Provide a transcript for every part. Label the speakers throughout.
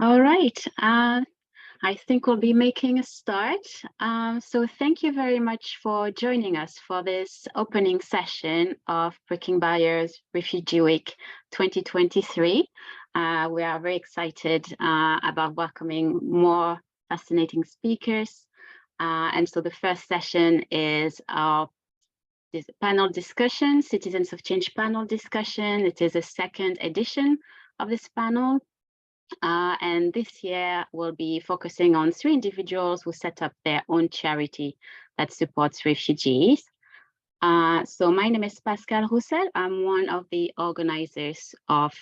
Speaker 1: All right. I think we'll be making a start. So thank you very much for joining us for this opening session of Breaking Barriers Refugee Week 2023. We are very excited about welcoming more fascinating speakers. And so the first session is our panel discussion, Citizens of Change panel discussion. It is a second edition of this panel. And this year we'll be focusing on 3 individuals who set up their own charity that supports refugees. So my name is Pascal Roussel. I'm one of the organizers of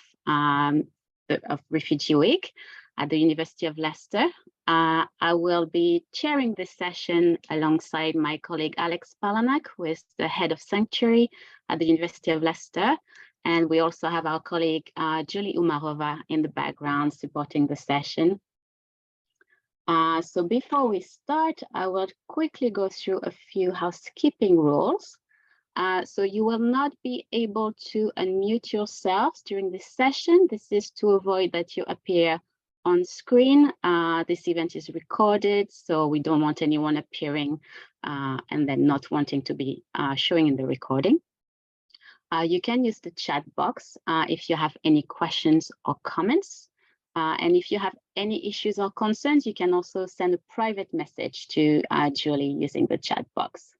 Speaker 1: Refugee Week at the University of Leicester. I will be chairing this session alongside my colleague Alex Palanak, who is the head of Sanctuary at the University of Leicester. And we also have our colleague, Julie Umarova, in the background supporting the session. So before we start, I will quickly go through a few housekeeping rules. So you will not be able to unmute yourselves during this session. This is to avoid that you appear on screen. This event is recorded, so we don't want anyone appearing and then not wanting to be showing in the recording. You can use the chat box if you have any questions or comments. And if you have any issues or concerns, you can also send a private message to Julie using the chat box.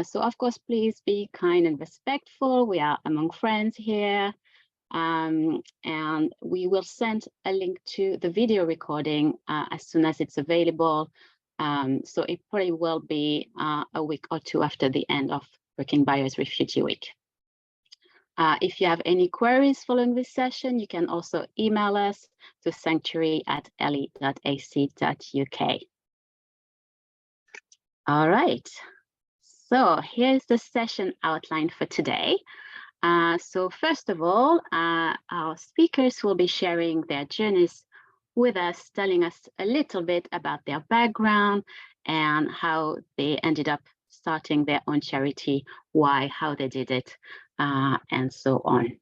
Speaker 1: So of course, please be kind and respectful. We are among friends here. And we will send a link to the video recording as soon as it's available. So it probably will be a week or 2 after the end of Breaking Barriers Refugee Week. If you have any queries following this session, you can also email us to sanctuary@le.ac.uk. All right, so here's the session outline for today. So first of all, our speakers will be sharing their journeys with us, telling us a little bit about their background and how they ended up starting their own charity, why, how they did it, and so on.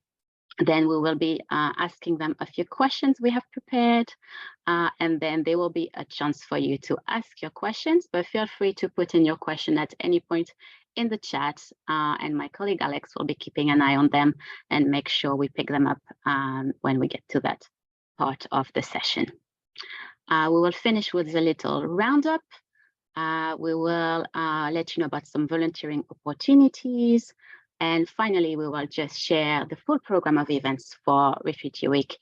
Speaker 1: Then we will be asking them a few questions we have prepared, and then there will be a chance for you to ask your questions, but feel free to put in your question at any point in the chat, and my colleague Alex will be keeping an eye on them and make sure we pick them up when we get to that part of the session. We will finish with a little roundup. We will let you know about some volunteering opportunities. And finally, we will just share the full program of events for Refugee Week.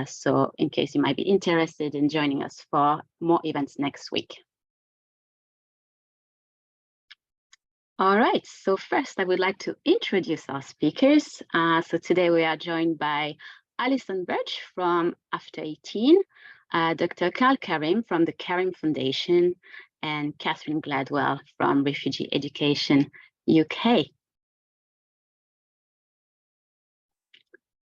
Speaker 1: So in case you might be interested in joining us for more events next week. All right, so first I would like to introduce our speakers. So today we are joined by Alison Birch from After 18, Dr. Carl Karim from the Karim Foundation, and Catherine Gladwell from Refugee Education UK.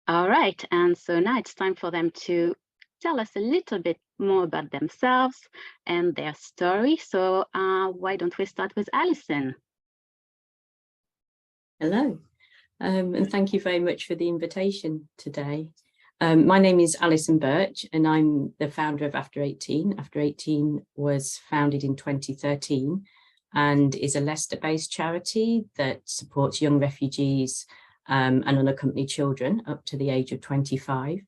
Speaker 1: All right, and so now it's time for them to tell us a little bit more about themselves and their story. So why don't we start with Alison?
Speaker 2: Hello, and thank you very much for the invitation today. My name is Alison Birch, and I'm the founder of After 18. After 18 was founded in 2013 and is a Leicester-based charity that supports young refugees and unaccompanied children up to the age of 25.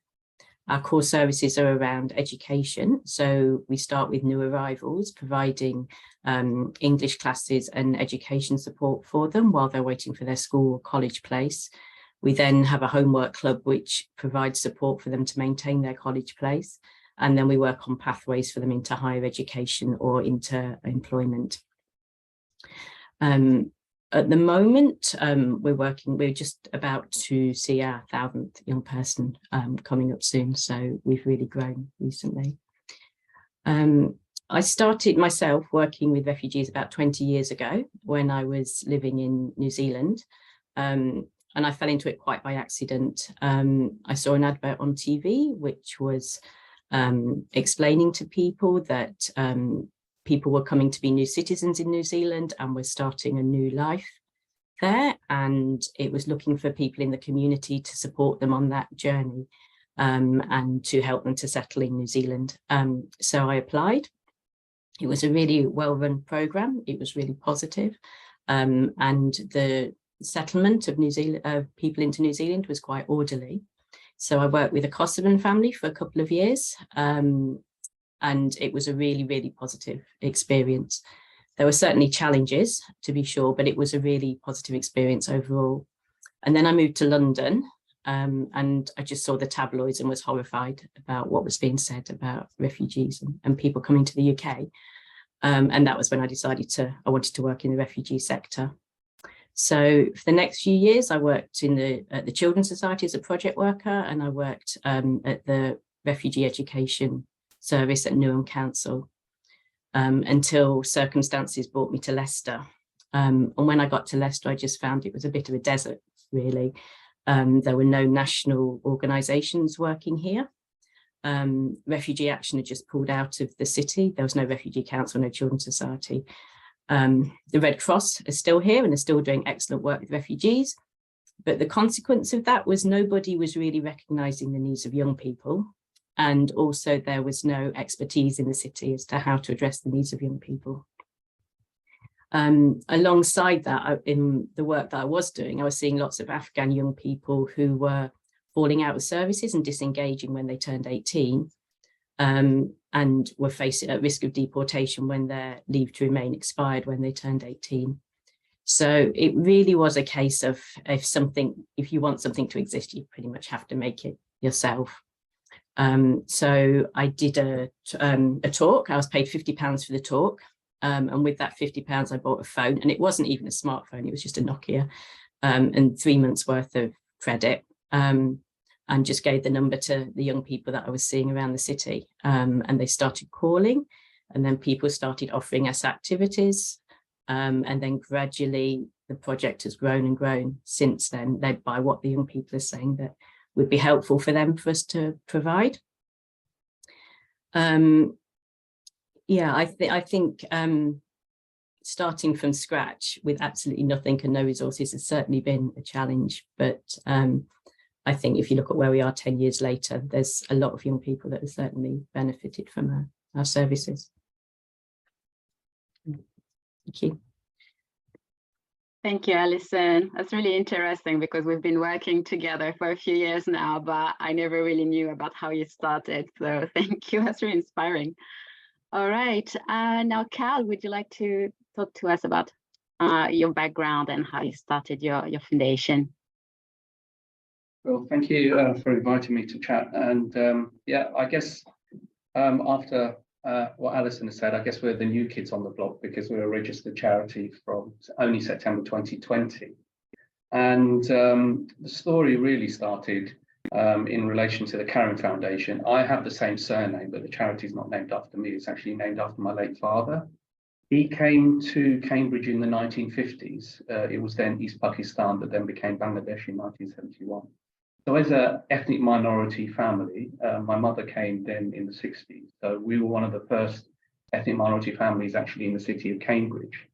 Speaker 2: Our core services are around education. So we start with new arrivals, providing English classes and education support for them while they're waiting for their school or college place. We then have a homework club, which provides support for them to maintain their college place. And then we work on pathways for them into higher education or into employment. At the moment, we're just about to see our 1,000th young person coming up soon. So we've really grown recently. I started myself working with refugees about 20 years ago when I was living in New Zealand. And I fell into it quite by accident. I saw an advert on TV, which was explaining to people that people were coming to be new citizens in New Zealand and were starting a new life there. And it was looking for people in the community to support them on that journey. and to help them to settle in New Zealand. So I applied. It was a really well-run programme. It was really positive. And the settlement of people into New Zealand was quite orderly. So I worked with a Kosovan family for a couple of years, and it was a really, really positive experience. There were certainly challenges, to be sure, but it was a really positive experience overall. And then I moved to London, and I just saw the tabloids and was horrified about what was being said about refugees and people coming to the UK. And that was when I decided I wanted to work in the refugee sector. So for the next few years, I worked at the Children's Society as a project worker, and I worked at the Refugee Education Service at Newham Council until circumstances brought me to Leicester. And when I got to Leicester, I just found it was a bit of a desert, really. There were no national organisations working here. Refugee Action had just pulled out of the city. There was no Refugee Council, no Children's Society. The Red Cross is still here and is still doing excellent work with refugees. But the consequence of that was nobody was really recognising the needs of young people. And also there was no expertise in the city as to how to address the needs of young people. Alongside that, in the work that I was doing, I was seeing lots of Afghan young people who were falling out of services and disengaging when they turned 18. And were facing at risk of deportation when their leave to remain expired when they turned 18. So it really was a case of if you want something to exist, you pretty much have to make it yourself. So I did a talk. I was paid £50 for the talk. And with that £50, I bought a phone, and it wasn't even a smartphone. It was just a Nokia, and 3 months worth of credit. And just gave the number to the young people that I was seeing around the city. And they started calling, and then people started offering us activities. And then gradually the project has grown and grown since then, led by what the young people are saying that would be helpful for us to provide. Yeah, I think starting from scratch with absolutely nothing and no resources has certainly been a challenge, but I think if you look at where we are 10 years later, there's a lot of young people that have certainly benefited from our services. Thank you.
Speaker 1: Thank you, Alison. That's really interesting because we've been working together for a few years now, but I never really knew about how you started. So thank you. That's really inspiring. All right. Now, Cal, would you like to talk to us about your background and how you started your foundation?
Speaker 3: Well, thank you for inviting me to chat. And yeah, I guess after what Alison has said, I guess we're the new kids on the block because we're a registered charity from only September 2020. And the story really started in relation to the Karen Foundation. I have the same surname, but the charity is not named after me. It's actually named after my late father. He came to Cambridge in the 1950s. It was then East Pakistan, but then became Bangladesh in 1971. So as an ethnic minority family, my mother came then in the 60s. So we were one of the first ethnic minority families actually in the city of Cambridge.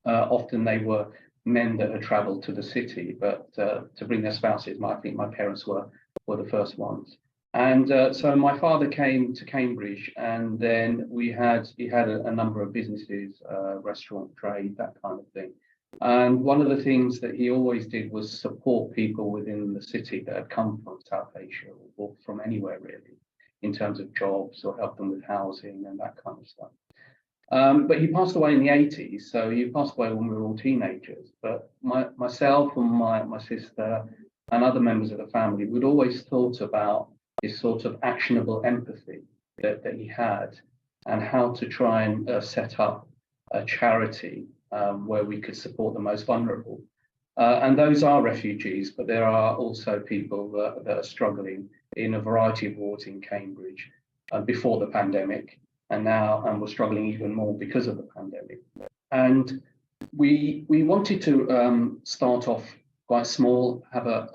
Speaker 3: Often they were men that had travelled to the city, but to bring their spouses, I think my parents were the first ones. And so my father came to Cambridge, and then he had a number of businesses, restaurant, trade, that kind of thing. And one of the things that he always did was support people within the city that had come from South Asia or from anywhere really, in terms of jobs or help them with housing and that kind of stuff. But he passed away in the 80s, so he passed away when we were all teenagers. But myself and my sister and other members of the family, we'd always thought about this sort of actionable empathy that he had and how to try and set up a charity where we could support the most vulnerable. And those are refugees, but there are also people that are struggling in a variety of wards in Cambridge before the pandemic, and we're struggling even more because of the pandemic. And we wanted to start off quite small, have a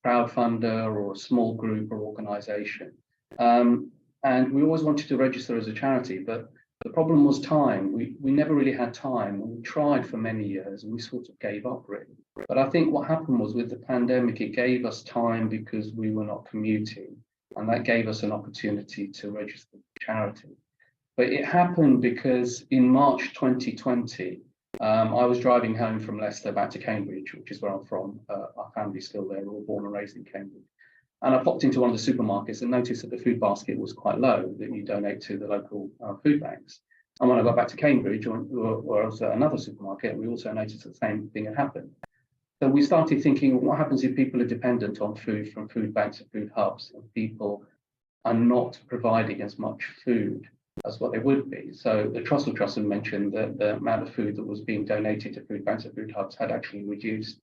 Speaker 3: crowdfunder or a small group or organisation. And we always wanted to register as a charity, but the problem was time. We never really had time. We tried for many years and we sort of gave up really. But I think what happened was with the pandemic, it gave us time because we were not commuting. and that gave us an opportunity to register the charity. But it happened because in March 2020, I was driving home from Leicester back to Cambridge, which is where I'm from. Our family's still there, we're all born and raised in Cambridge. And I popped into one of the supermarkets and noticed that the food basket was quite low, that you donate to the local food banks. And when I got back to Cambridge, or I was at another supermarket, we also noticed that the same thing had happened. So we started thinking, what happens if people are dependent on food from food banks and food hubs, and people are not providing as much food as what they would be? So the Trussell Trust mentioned that the amount of food that was being donated to food banks and food hubs had actually reduced.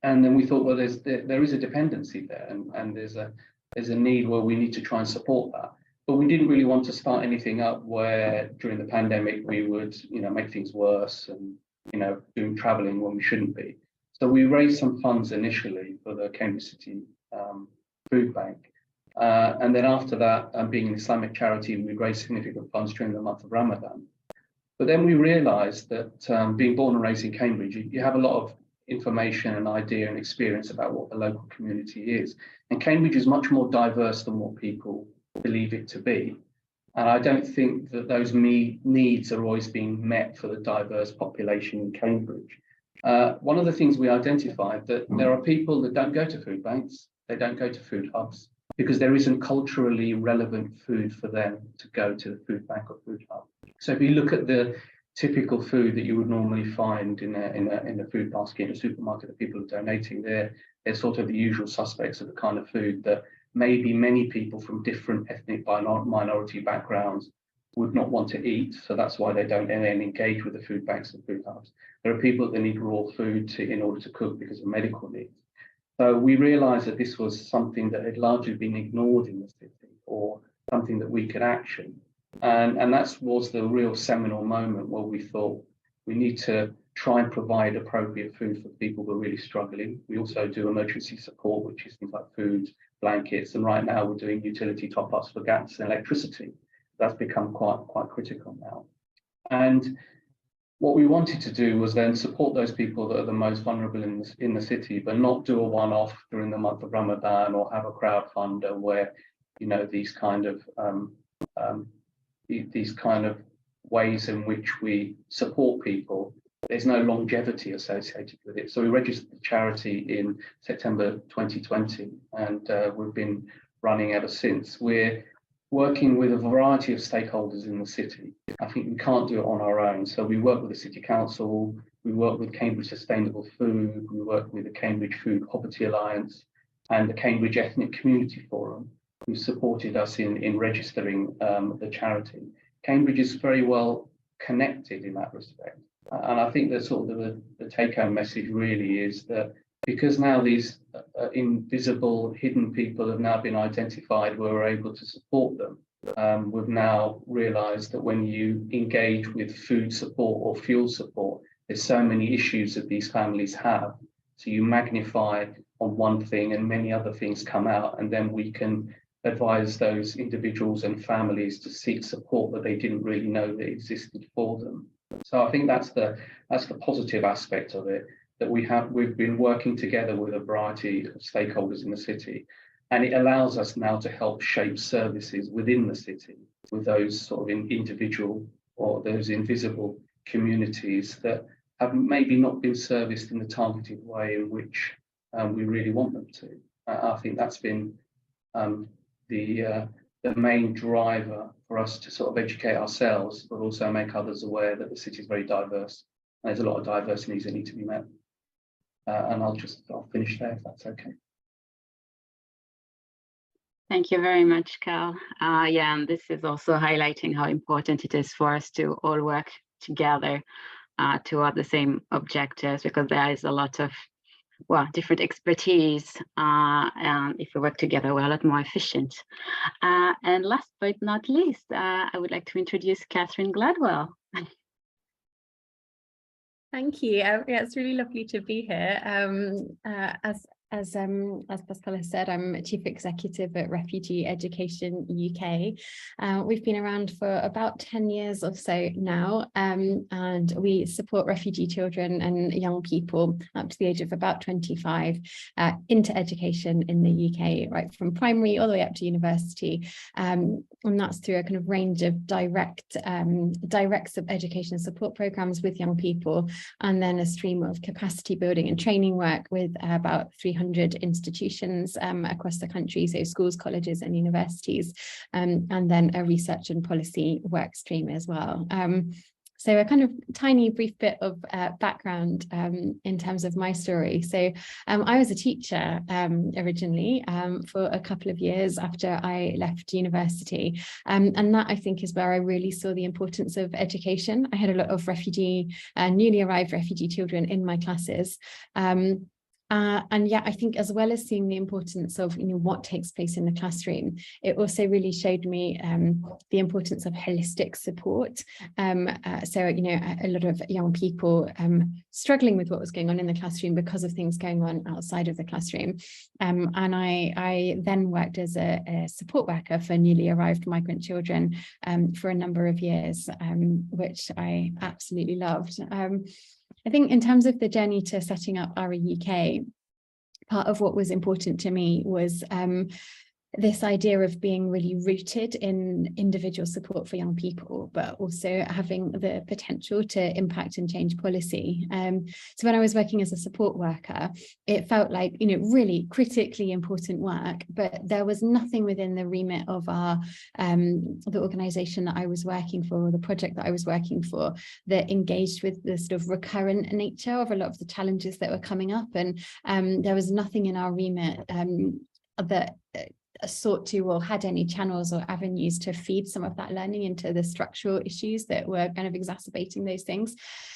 Speaker 3: And then we thought, well, there is a dependency there, and there's a need where we need to try and support that. But we didn't really want to start anything up where during the pandemic we would, make things worse and, doing traveling when we shouldn't be. So we raised some funds initially for the Cambridge City Food Bank. And then after that, being an Islamic charity, we raised significant funds during the month of Ramadan. But then we realized that being born and raised in Cambridge, you have a lot of information and idea and experience about what the local community is. And Cambridge is much more diverse than what people believe it to be. And I don't think that those needs are always being met for the diverse population in Cambridge. One of the things we identified that there are people that don't go to food banks, they don't go to food hubs, because there isn't culturally relevant food for them to go to the food bank or food hub. So if you look at the typical food that you would normally find in a food basket in a supermarket that people are donating, they're sort of the usual suspects of the kind of food that maybe many people from different ethnic minority backgrounds would not want to eat. So that's why they don't then engage with the food banks and food hubs. There are people that need raw food in order to cook because of medical needs. So we realized that this was something that had largely been ignored in the city, or something that we could action. And that was the real seminal moment where we thought we need to try and provide appropriate food for people who are really struggling. We also do emergency support, which is things like food, blankets, and right now we're doing utility top-ups for gas and electricity. That's become quite critical now. And what we wanted to do was then support those people that are the most vulnerable in the city, but not do a one-off during the month of Ramadan or have a crowdfunder where, these kind of ways in which we support people, there's no longevity associated with it. So we registered the charity in September 2020, and we've been running ever since. We're working with a variety of stakeholders in the city. I think we can't do it on our own. So we work with the City Council, we work with Cambridge Sustainable Food, we work with the Cambridge Food Poverty Alliance and the Cambridge Ethnic Community Forum, who supported us in registering the charity. Cambridge is very well connected in that respect. And I think that sort of the take-home message really is that because now these invisible, hidden people have now been identified, we're able to support them. We've now realised that when you engage with food support or fuel support, there's so many issues that these families have. So you magnify on one thing and many other things come out, and then we can advise those individuals and families to seek support that they didn't really know that existed for them. So I think that's the positive aspect of it, that we've been working together with a variety of stakeholders in the city, and it allows us now to help shape services within the city with those sort of individual or those invisible communities that have maybe not been serviced in the targeted way in which we really want them to. I think that's been the main driver for us to sort of educate ourselves, but also make others aware that the city is very diverse. And there's a lot of diverse needs that need to be met. And I'll finish there if that's okay.
Speaker 1: Thank you very much, Carl. And this is also highlighting how important it is for us to all work together toward the same objectives, because there is a lot of different expertise, and if we work together, we're a lot more efficient. And last but not least, I would like to introduce Catherine Gladwell.
Speaker 4: Thank you. Yeah, it's really lovely to be here. As as Pascal has said, I'm Chief Executive at Refugee Education UK. We've been around for about 10 years or so now, and we support refugee children and young people up to the age of about 25 into education in the UK, right from primary all the way up to university. And that's through a kind of range of direct education support programs with young people, and then a stream of capacity building and training work with about 300 institutions across the country, so schools, colleges and universities, and then a research and policy work stream as well. So a kind of tiny brief bit of background in terms of my story. So I was a teacher originally for a couple of years after I left university. And that, I think, is where I really saw the importance of education. I had a lot of newly arrived refugee children in my classes. And yeah, I think as well as seeing the importance of what takes place in the classroom, it also really showed me the importance of holistic support. So a lot of young people struggling with what was going on in the classroom because of things going on outside of the classroom. And I then worked as a support worker for newly arrived migrant children for a number of years, which I absolutely loved. I think in terms of the journey to setting up ARA UK, part of what was important to me was this idea of being really rooted in individual support for young people, but also having the potential to impact and change policy. So when I was working as a support worker, it felt like, really critically important work, but there was nothing within the remit of the organisation that I was working for, or the project that I was working for, that engaged with the sort of recurrent nature of a lot of the challenges that were coming up. And there was nothing in our remit that sought to or had any channels or avenues to feed some of that learning into the structural issues that were kind of exacerbating those things.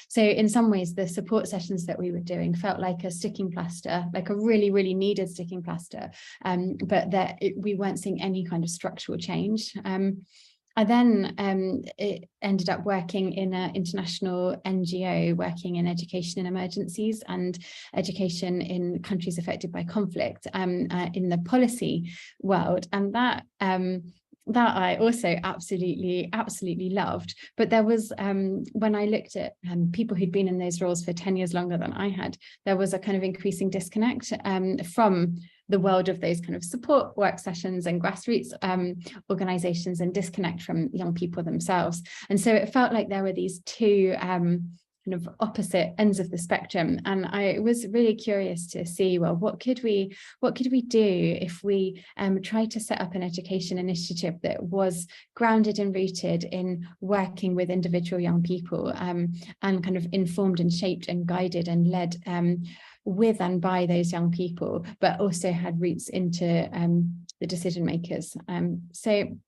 Speaker 4: So in some ways, the support sessions that we were doing felt like a sticking plaster, like a really, really needed sticking plaster, but that we weren't seeing any kind of structural change. I then ended up working in an international NGO working in education in emergencies and education in countries affected by conflict in the policy world. And that I also absolutely loved. But there was, when I looked at people who'd been in those roles for 10 years longer than I had, there was a kind of increasing disconnect from the world of those kind of support work sessions and grassroots organisations, and disconnect from young people themselves. And so it felt like there were these two kind of opposite ends of the spectrum. And I was really curious to see, well, what could we do if we tried to set up an education initiative that was grounded and rooted in working with individual young people, and kind of informed and shaped and guided and led with and by those young people, but also had roots into the decision makers. So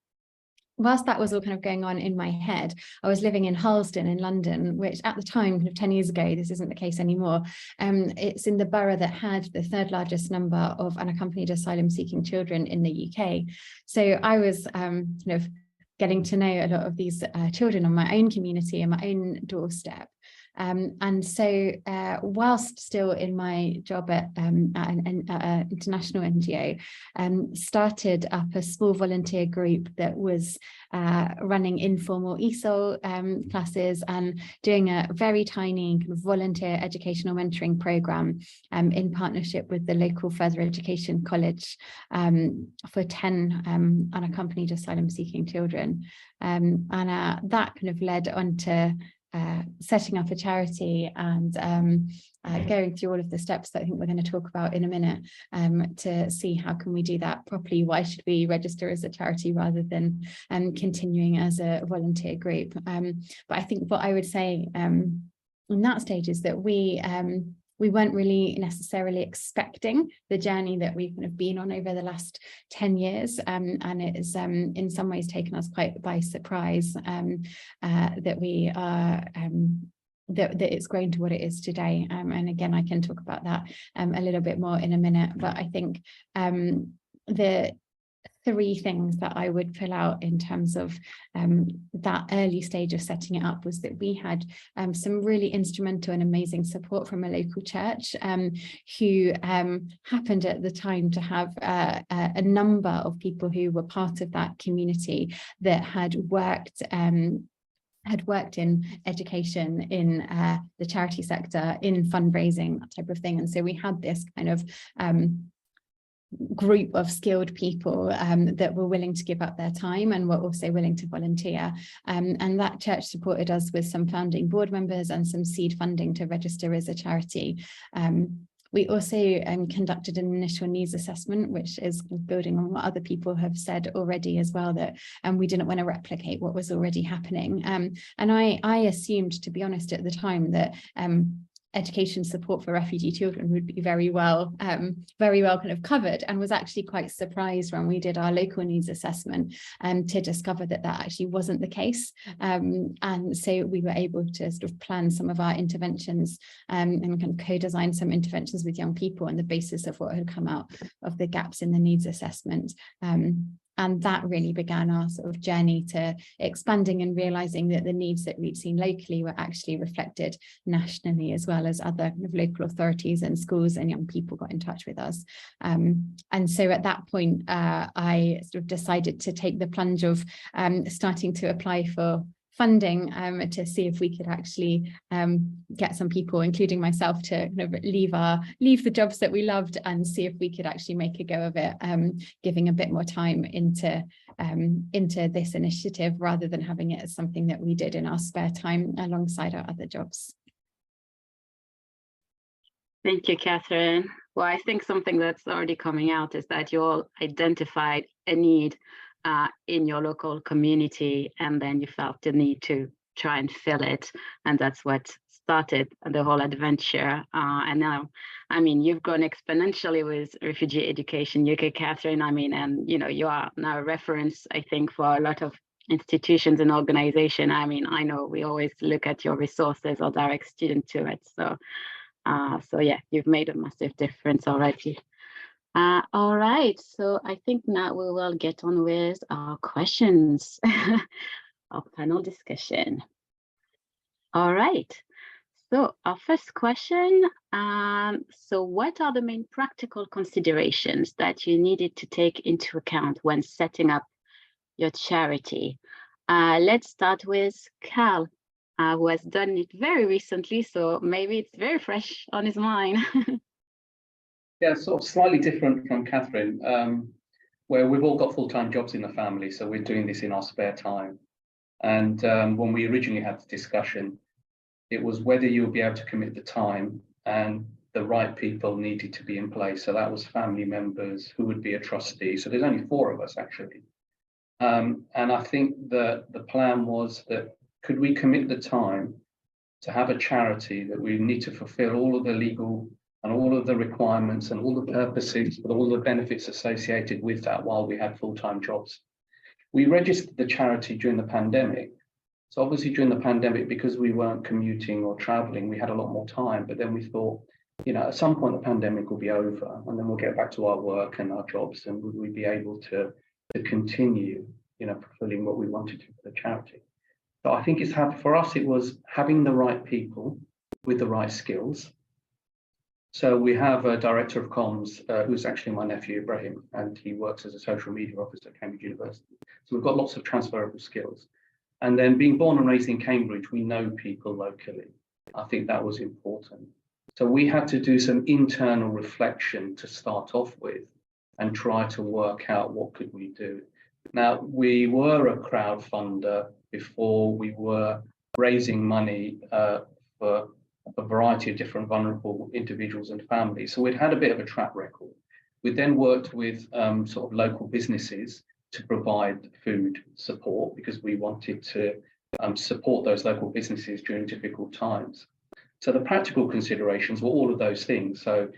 Speaker 4: whilst that was all kind of going on in my head, I was living in Harlesden in London, which at the time, kind of 10 years ago, this isn't the case anymore. It's in the borough that had the third largest number of unaccompanied asylum seeking children in the UK. So I was kind of getting to know a lot of these children on my own community and my own doorstep. And so whilst still in my job at an international NGO, started up a small volunteer group that was running informal ESOL classes and doing a very tiny kind of volunteer educational mentoring program in partnership with the local further education college for 10 unaccompanied asylum seeking children. And that kind of led on to setting up a charity and going through all of the steps that I think we're going to talk about in a minute to see how can we do that properly. Why should we register as a charity rather than continuing as a volunteer group? But I think what I would say in that stage is that we weren't really necessarily expecting the journey that we've kind of been on over the last 10 years. And it has in some ways taken us quite by surprise that we are that it's grown to what it is today. And again, I can talk about that a little bit more in a minute. But I think the three things that I would pull out in terms of that early stage of setting it up was that we had some really instrumental and amazing support from a local church who happened at the time to have a number of people who were part of that community that had worked in education, in the charity sector, in fundraising, that type of thing. And so we had this kind of group of skilled people that were willing to give up their time and were also willing to volunteer. And that church supported us with some founding board members and some seed funding to register as a charity. We also conducted an initial needs assessment, which is building on what other people have said already as well, that we didn't want to replicate what was already happening. And I assumed, to be honest, at the time that education support for refugee children would be very well kind of covered, and was actually quite surprised when we did our local needs assessment to discover that that actually wasn't the case. And so we were able to sort of plan some of our interventions and kind of co-design some interventions with young people on the basis of what had come out of the gaps in the needs assessment. And that really began our sort of journey to expanding and realizing that the needs that we'd seen locally were actually reflected nationally, as well as other kind of local authorities and schools and young people got in touch with us. And so at that point, I sort of decided to take the plunge of starting to apply for funding to see if we could actually get some people, including myself, to kind of leave the jobs that we loved and see if we could actually make a go of it, giving a bit more time into this initiative rather than having it as something that we did in our spare time alongside our other jobs.
Speaker 1: Thank you, Catherine. Well, I think something that's already coming out is that you all identified a need in your local community, and then you felt the need to try and fill it, and that's what started the whole adventure. And now, I mean, you've grown exponentially with refugee education UK, Catherine. I mean, and you are now a reference, I think, for a lot of institutions and organizations. I mean, I know we always look at your resources or direct student to it. So yeah, you've made a massive difference already. All right, so I think now we will get on with our questions, our panel discussion. All right, so our first question, so what are the main practical considerations that you needed to take into account when setting up your charity? Let's start with Cal, who has done it very recently, so maybe it's very fresh on his mind.
Speaker 3: Yeah, sort of slightly different from Catherine, where we've all got full-time jobs in the family, so we're doing this in our spare time. And when we originally had the discussion, it was whether you would be able to commit the time, and the right people needed to be in place. So that was family members, who would be a trustee. So there's only 4 of us actually. And I think that the plan was that could we commit the time to have a charity that we need to fulfill all of the legal and all of the requirements and all the purposes, but all the benefits associated with that while we had full-time jobs. We registered the charity during the pandemic. So obviously during the pandemic, because we weren't commuting or traveling, we had a lot more time. But then we thought, at some point the pandemic will be over, and then we'll get back to our work and our jobs, and would we be able to continue, fulfilling what we wanted to for the charity. So I think for us, it was having the right people with the right skills. So we have a director of comms, who's actually my nephew, Ibrahim, and he works as a social media officer at Cambridge University. So we've got lots of transferable skills. And then being born and raised in Cambridge, we know people locally. I think that was important. So we had to do some internal reflection to start off with and try to work out what could we do. Now, we were a crowdfunder before we were raising money for a variety of different vulnerable individuals and families. So we'd had a bit of a track record. We then worked with sort of local businesses to provide food support because we wanted to support those local businesses during difficult times. So the practical considerations were all of those things. So,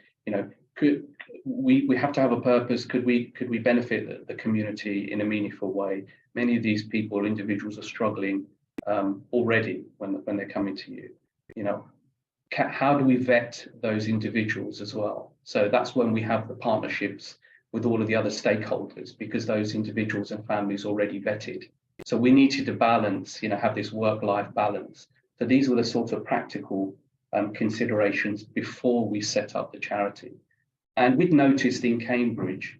Speaker 3: could we have to have a purpose? Could we benefit the community in a meaningful way? Many of these people, individuals, are struggling already when they're coming to you. How do we vet those individuals as well? So that's when we have the partnerships with all of the other stakeholders, because those individuals and families already vetted. So we needed to balance, have this work-life balance. So these were the sort of practical considerations before we set up the charity. And we'd noticed in Cambridge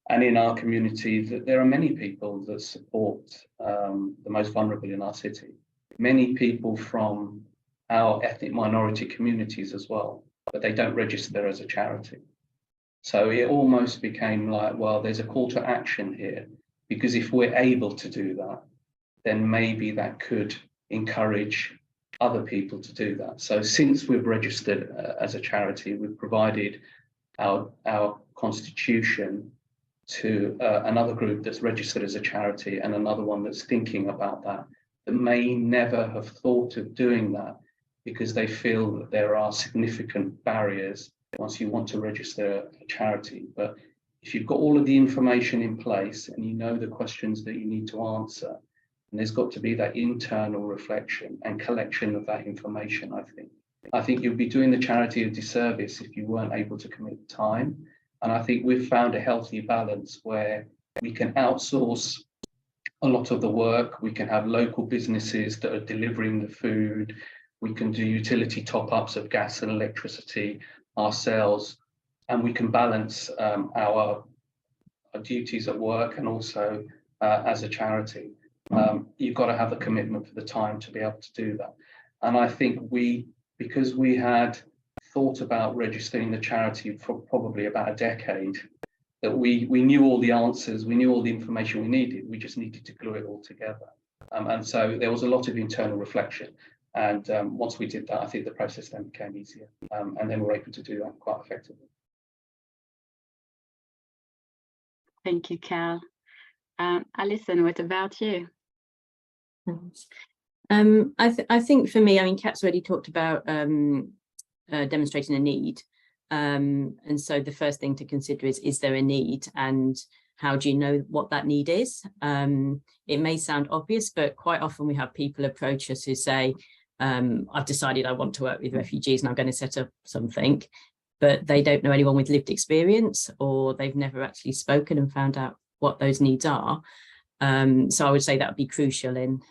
Speaker 3: and in our community that there are many people that support the most vulnerable in our city. Many people from our ethnic minority communities as well, but they don't register as a charity. So it almost became like, well, there's a call to action here, because if we're able to do that, then maybe that could encourage other people to do that. So since we've registered as a charity, we've provided our constitution to another group that's registered as a charity and another one that's thinking about that may never have thought of doing that because they feel that there are significant barriers once you want to register a charity. But if you've got all of the information in place and you know the questions that you need to answer, and there's got to be that internal reflection and collection of that information, I think you'll be doing the charity a disservice if you weren't able to commit time. And I think we've found a healthy balance where we can outsource a lot of the work. We can have local businesses that are delivering the food. We can do utility top-ups of gas and electricity ourselves, and we can balance our duties at work and also as a charity. You've got to have the commitment for the time to be able to do that. And I think because we had thought about registering the charity for probably about a decade, that we knew all the answers, we knew all the information we needed, we just needed to glue it all together. And so there was a lot of internal reflection. And once we did that, I think the process then became easier. And then we're able to do that quite effectively.
Speaker 1: Thank you, Cal. Alison, what about you?
Speaker 2: I think for me, I mean, Kat's already talked about demonstrating a need. And so the first thing to consider is there a need, and how do you know what that need is? It may sound obvious, but quite often we have people approach us who say, I've decided I want to work with refugees and I'm going to set up something, but they don't know anyone with lived experience, or they've never actually spoken and found out what those needs are. So I would say that would be crucial in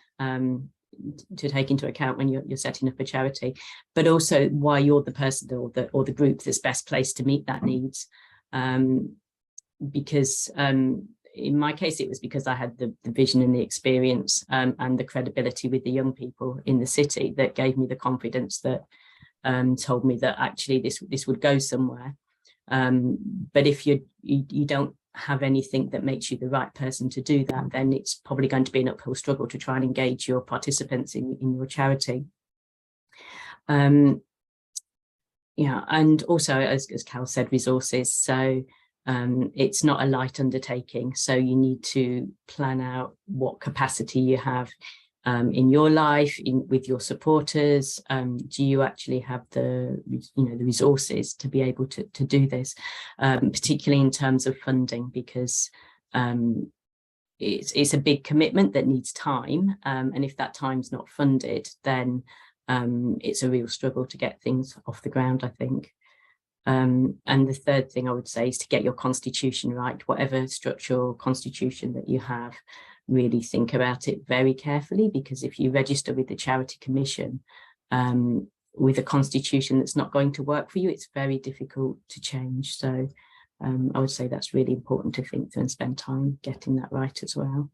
Speaker 2: to take into account when you're setting up a charity, but also why you're the person or the group that's best placed to meet that needs. Because in my case, it was because I had the vision and the experience and the credibility with the young people in the city that gave me the confidence that told me that actually this would go somewhere. But if you don't have anything that makes you the right person to do that, then it's probably going to be an uphill struggle to try and engage your participants in your charity. Yeah, and also, as Cal said, resources. So it's not a light undertaking. So you need to plan out what capacity you have in your life, with your supporters. Do you actually have the resources to be able to do this, particularly in terms of funding, because it's a big commitment that needs time, and if that time's not funded, then it's a real struggle to get things off the ground, I think. And the third thing I would say is to get your constitution right. Whatever structure or constitution that you have, really think about it very carefully, because if you register with the Charity Commission with a constitution that's not going to work for you, it's very difficult to change. So I would say that's really important to think through and spend time getting that right as well.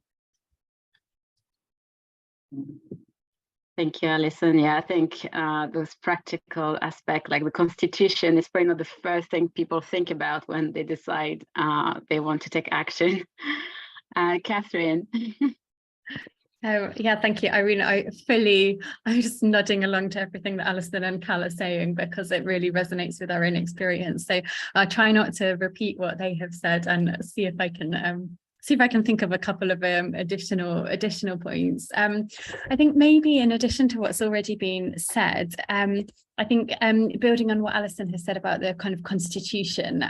Speaker 1: Thank you, Alison. Yeah, I think those practical aspects, like the constitution, is probably not the first thing people think about when they decide they want to take action. Catherine.
Speaker 4: Yeah, thank you, Irene. I'm just nodding along to everything that Alison and Cal are saying, because it really resonates with our own experience. So I'll try not to repeat what they have said and see if I can think of a couple of additional points. I think maybe in addition to what's already been said, I think building on what Alison has said about the kind of constitution,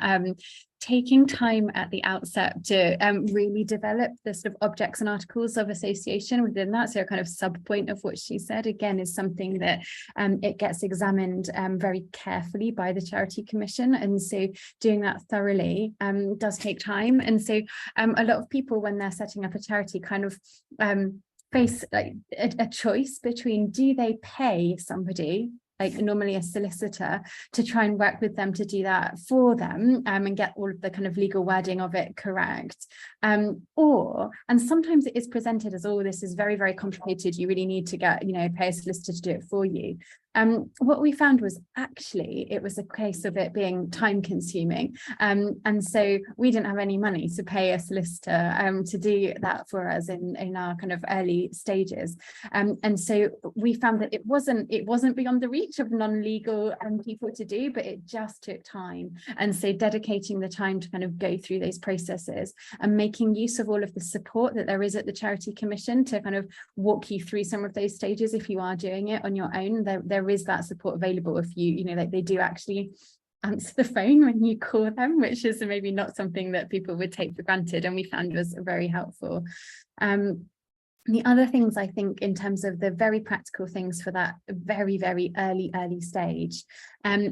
Speaker 4: taking time at the outset to really develop the sort of objects and articles of association within that. So a kind of sub point of what she said, again, is something that it gets examined very carefully by the Charity Commission. And so doing that thoroughly does take time. And so a lot of people, when they're setting up a charity, kind of face like a choice between, do they pay somebody, like normally a solicitor, to try and work with them to do that for them and get all of the kind of legal wording of it correct, and sometimes it is presented as, oh, this is very, very complicated, you really need to get, pay a solicitor to do it for you. What we found was actually it was a case of it being time consuming, and so we didn't have any money to pay a solicitor to do that for us in our kind of early stages, and so we found that it wasn't beyond the reach of non-legal people to do, but it just took time. And so dedicating the time to kind of go through those processes and making use of all of the support that there is at the Charity Commission to kind of walk you through some of those stages if you are doing it on your own. There is that support available if like they do actually answer the phone when you call them, which is maybe not something that people would take for granted, and we found was very helpful. The other things, I think, in terms of the very practical things for that very, very early stage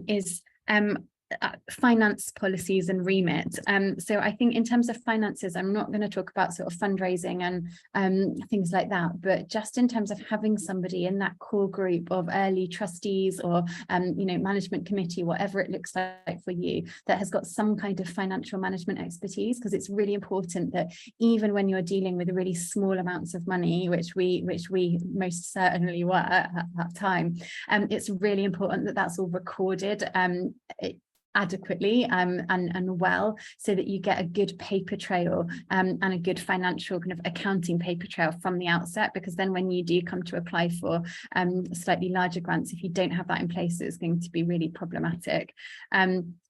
Speaker 4: is finance policies and remit. So I think in terms of finances, I'm not going to talk about sort of fundraising and things like that, but just in terms of having somebody in that core group of early trustees or management committee, whatever it looks like for you, that has got some kind of financial management expertise, because it's really important that even when you're dealing with really small amounts of money, which we most certainly were at that time, it's really important that that's all recorded adequately and well, so that you get a good paper trail and a good financial kind of accounting paper trail from the outset, because then when you do come to apply for slightly larger grants, if you don't have that in place, it's going to be really problematic.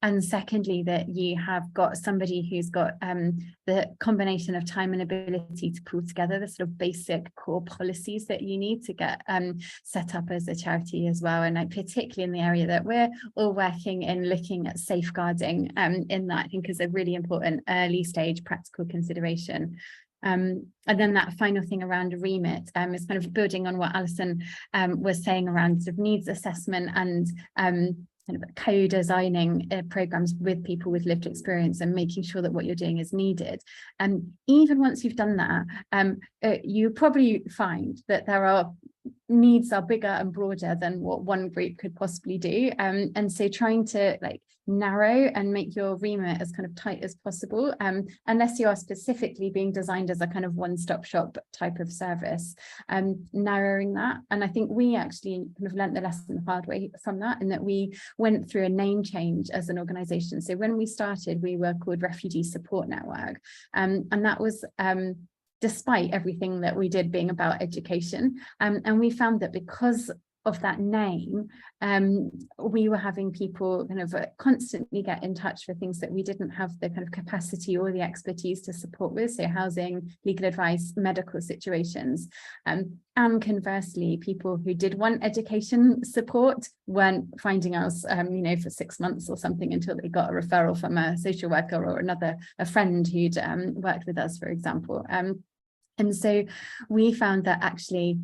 Speaker 4: And secondly, that you have got somebody who's got the combination of time and ability to pull together the sort of basic core policies that you need to get set up as a charity as well. And particularly in the area that we're all working in, looking at safeguarding in that, I think, is a really important early stage practical consideration. And then that final thing around remit is kind of building on what Alison was saying around sort of needs assessment and kind of co-designing programs with people with lived experience and making sure that what you're doing is needed. And even once you've done that, you probably find that there are needs are bigger and broader than what one group could possibly do. And so trying to narrow and make your remit as kind of tight as possible, unless you are specifically being designed as a kind of one-stop shop type of service, narrowing that. And I think we actually kind of learnt the lesson the hard way from that, in that we went through a name change as an organisation. So when we started, we were called Refugee Support Network, and that was despite everything that we did being about education. And we found that because of that name, we were having people kind of constantly get in touch for things that we didn't have the kind of capacity or the expertise to support with, so housing, legal advice, medical situations. And conversely, people who did want education support weren't finding us, for 6 months or something until they got a referral from a social worker or a friend who'd worked with us, for example. And so we found that actually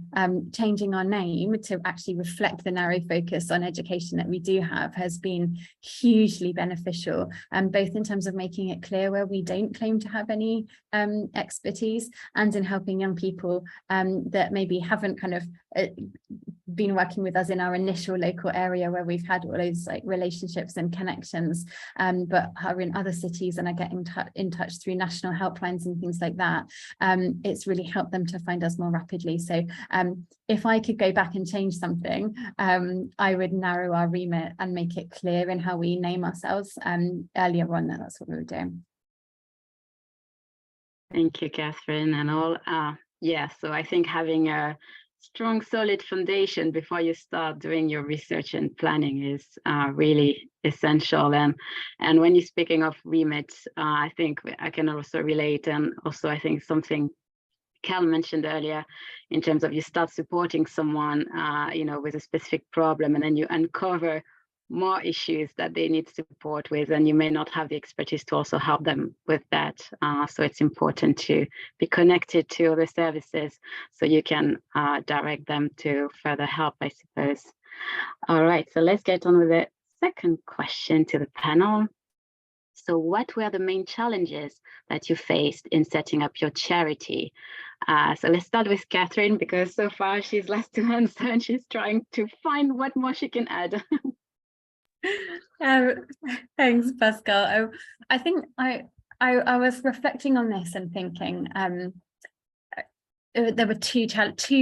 Speaker 4: changing our name to actually reflect the narrow focus on education that we do have has been hugely beneficial, both in terms of making it clear where we don't claim to have any expertise, and in helping young people that maybe haven't kind of been working with us in our initial local area where we've had all those relationships and connections, but are in other cities and are getting in touch through national helplines and things like that. It's really helped them to find us more rapidly. So if I could go back and change something, I would narrow our remit and make it clear in how we name ourselves. Earlier on, that's what we were doing.
Speaker 1: Thank you, Catherine, and all. So I think having a strong, solid foundation before you start doing your research and planning is really essential. And when you're speaking of remit, I think I can also relate, and also I think something Cal mentioned earlier, in terms of you start supporting someone, with a specific problem, and then you uncover more issues that they need support with, and you may not have the expertise to also help them with that. So it's important to be connected to the services so you can direct them to further help, I suppose. All right, so let's get on with the second question to the panel. So what were the main challenges that you faced in setting up your charity? So let's start with Catherine, because so far she's last to answer and she's trying to find what more she can add.
Speaker 4: Thanks, Pascal. I think I was reflecting on this and thinking there were two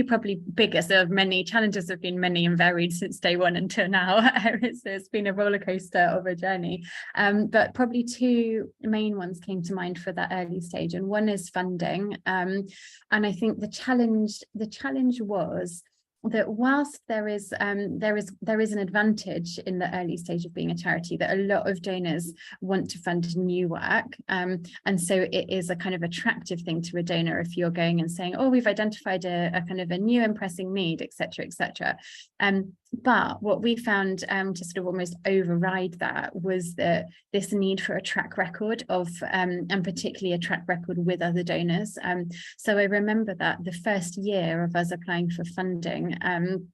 Speaker 4: probably biggest. There are many challenges, have been many and varied since day one until now. It's been a roller coaster of a journey, but probably two main ones came to mind for that early stage, and one is funding. And I think the challenge was that whilst there is an advantage in the early stage of being a charity, that a lot of donors want to fund new work, and so it is a kind of attractive thing to a donor if you're going and saying, oh, we've identified a kind of a new and pressing need, etc., etc. But what we found to sort of almost override that was that this need for a track record of, and particularly a track record with other donors. So I remember that the first year of us applying for funding, kind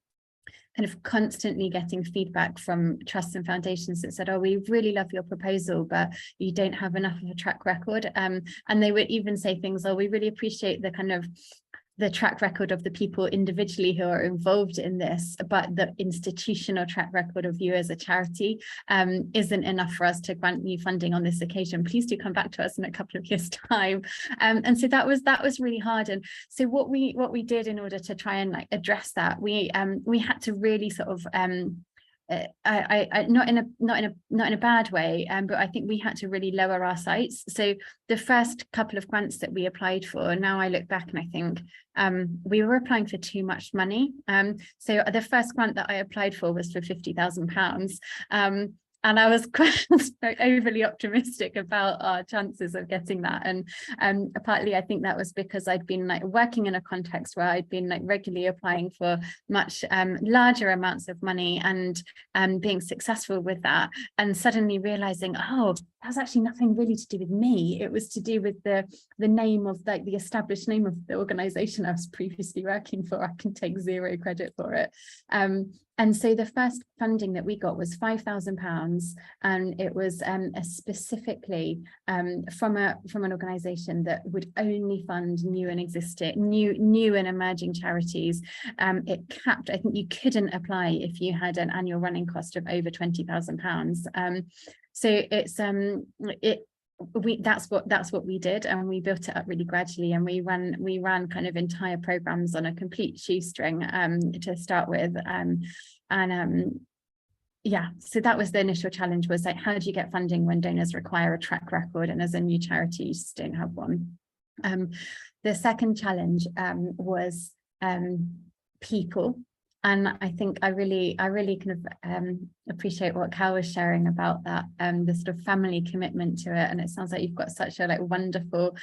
Speaker 4: of constantly getting feedback from trusts and foundations that said, oh, we really love your proposal, but you don't have enough of a track record. And they would even say things, oh, we really appreciate the kind of the track record of the people individually who are involved in this, but the institutional track record of you as a charity isn't enough for us to grant you funding on this occasion. Please do come back to us in a couple of years' time. And so that was really hard. And so what we did in order to try and like address that, we had to really sort of not in a bad way, but I think we had to really lower our sights. So the first couple of grants that we applied for, now I look back and I think we were applying for too much money. So the first grant that I applied for was for £50,000. And I was quite overly optimistic about our chances of getting that. And partly I think that was because I'd been like working in a context where I'd been like regularly applying for much larger amounts of money and being successful with that. And suddenly realizing, oh, that was actually nothing really to do with me. It was to do with the name of like the established name of the organization I was previously working for. I can take zero credit for it. And so the first funding that we got was £5,000, and it was specifically from an organisation that would only fund new and emerging charities. It capped, I think you couldn't apply if you had an annual running cost of over £20,000. So it's that's what we did, and we built it up really gradually, and we ran kind of entire programs on a complete shoestring to start with, yeah, so that was the initial challenge, was like, how do you get funding when donors require a track record, and as a new charity you just don't have one. The second challenge was people. And I think I really kind of appreciate what Cal was sharing about that, the sort of family commitment to it. And it sounds like you've got such a like wonderful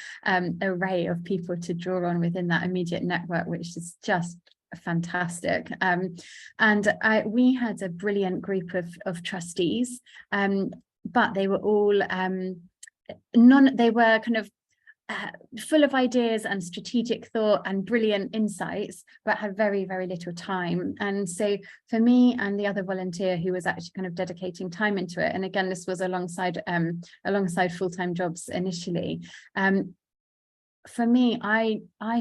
Speaker 4: array of people to draw on within that immediate network, which is just fantastic. We had a brilliant group of trustees, but they were all they were kind of full of ideas and strategic thought and brilliant insights, but had very, very little time. And so for me and the other volunteer who was actually kind of dedicating time into it, and again, this was alongside full-time jobs initially, for me, I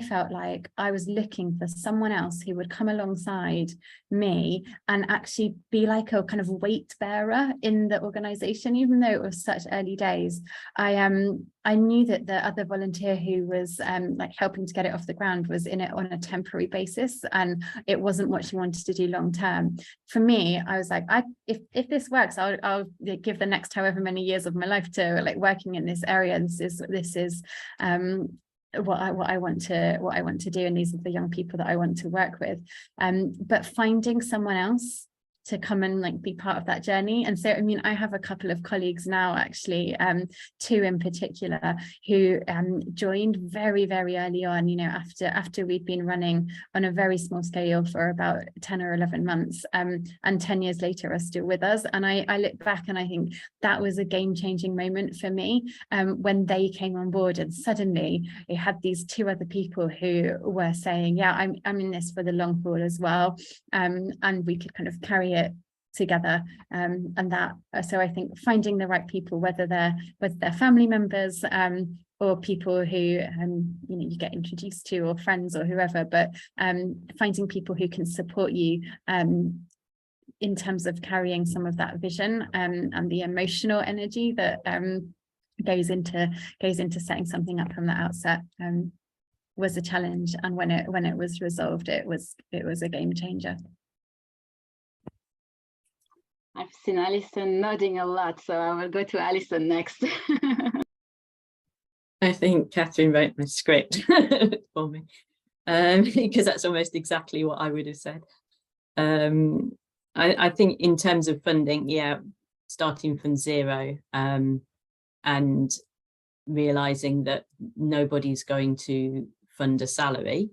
Speaker 4: felt like I was looking for someone else who would come alongside me and actually be like a kind of weight bearer in the organization, even though it was such early days. I knew that the other volunteer who was like helping to get it off the ground was in it on a temporary basis, and it wasn't what she wanted to do long term. For me, I was like, if this works, I'll give the next however many years of my life to like working in this area. This is what I want to do, and these are the young people that I want to work with. But finding someone else to come and like be part of that journey. And so, I mean, I have a couple of colleagues now, actually, two in particular, who joined very, very early on, you know, after we'd been running on a very small scale for about 10 or 11 months, and 10 years later are still with us. And I look back and I think that was a game-changing moment for me, when they came on board, and suddenly it had these two other people who were saying, yeah, I'm in this for the long haul as well, and we could kind of carry it together, and that, so I think finding the right people, whether they're family members, or people who you know, you get introduced to, or friends or whoever, but finding people who can support you in terms of carrying some of that vision, and the emotional energy that goes into setting something up from the outset, was a challenge. And when it was resolved, it was a game changer.
Speaker 1: I've seen Alison nodding a lot, so I will go to Alison next.
Speaker 2: I think Catherine wrote my script for me, because that's almost exactly what I would have said. I think in terms of funding, yeah, starting from zero, and realizing that nobody's going to fund a salary.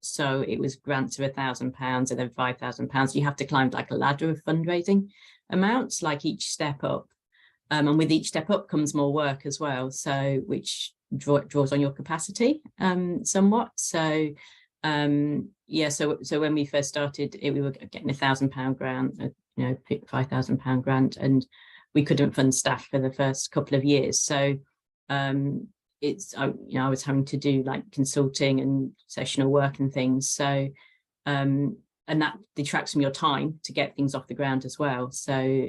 Speaker 2: So it was grants of £1,000 and then £5,000. You have to climb like a ladder of fundraising amounts, like each step up. And with each step up comes more work as well, so which draws on your capacity somewhat. So yeah, so when we first started, we were getting £1,000 grant, you know, £5,000 grant, and we couldn't fund staff for the first couple of years. So it's, you know, I was having to do like consulting and sessional work and things. So and that detracts from your time to get things off the ground as well. So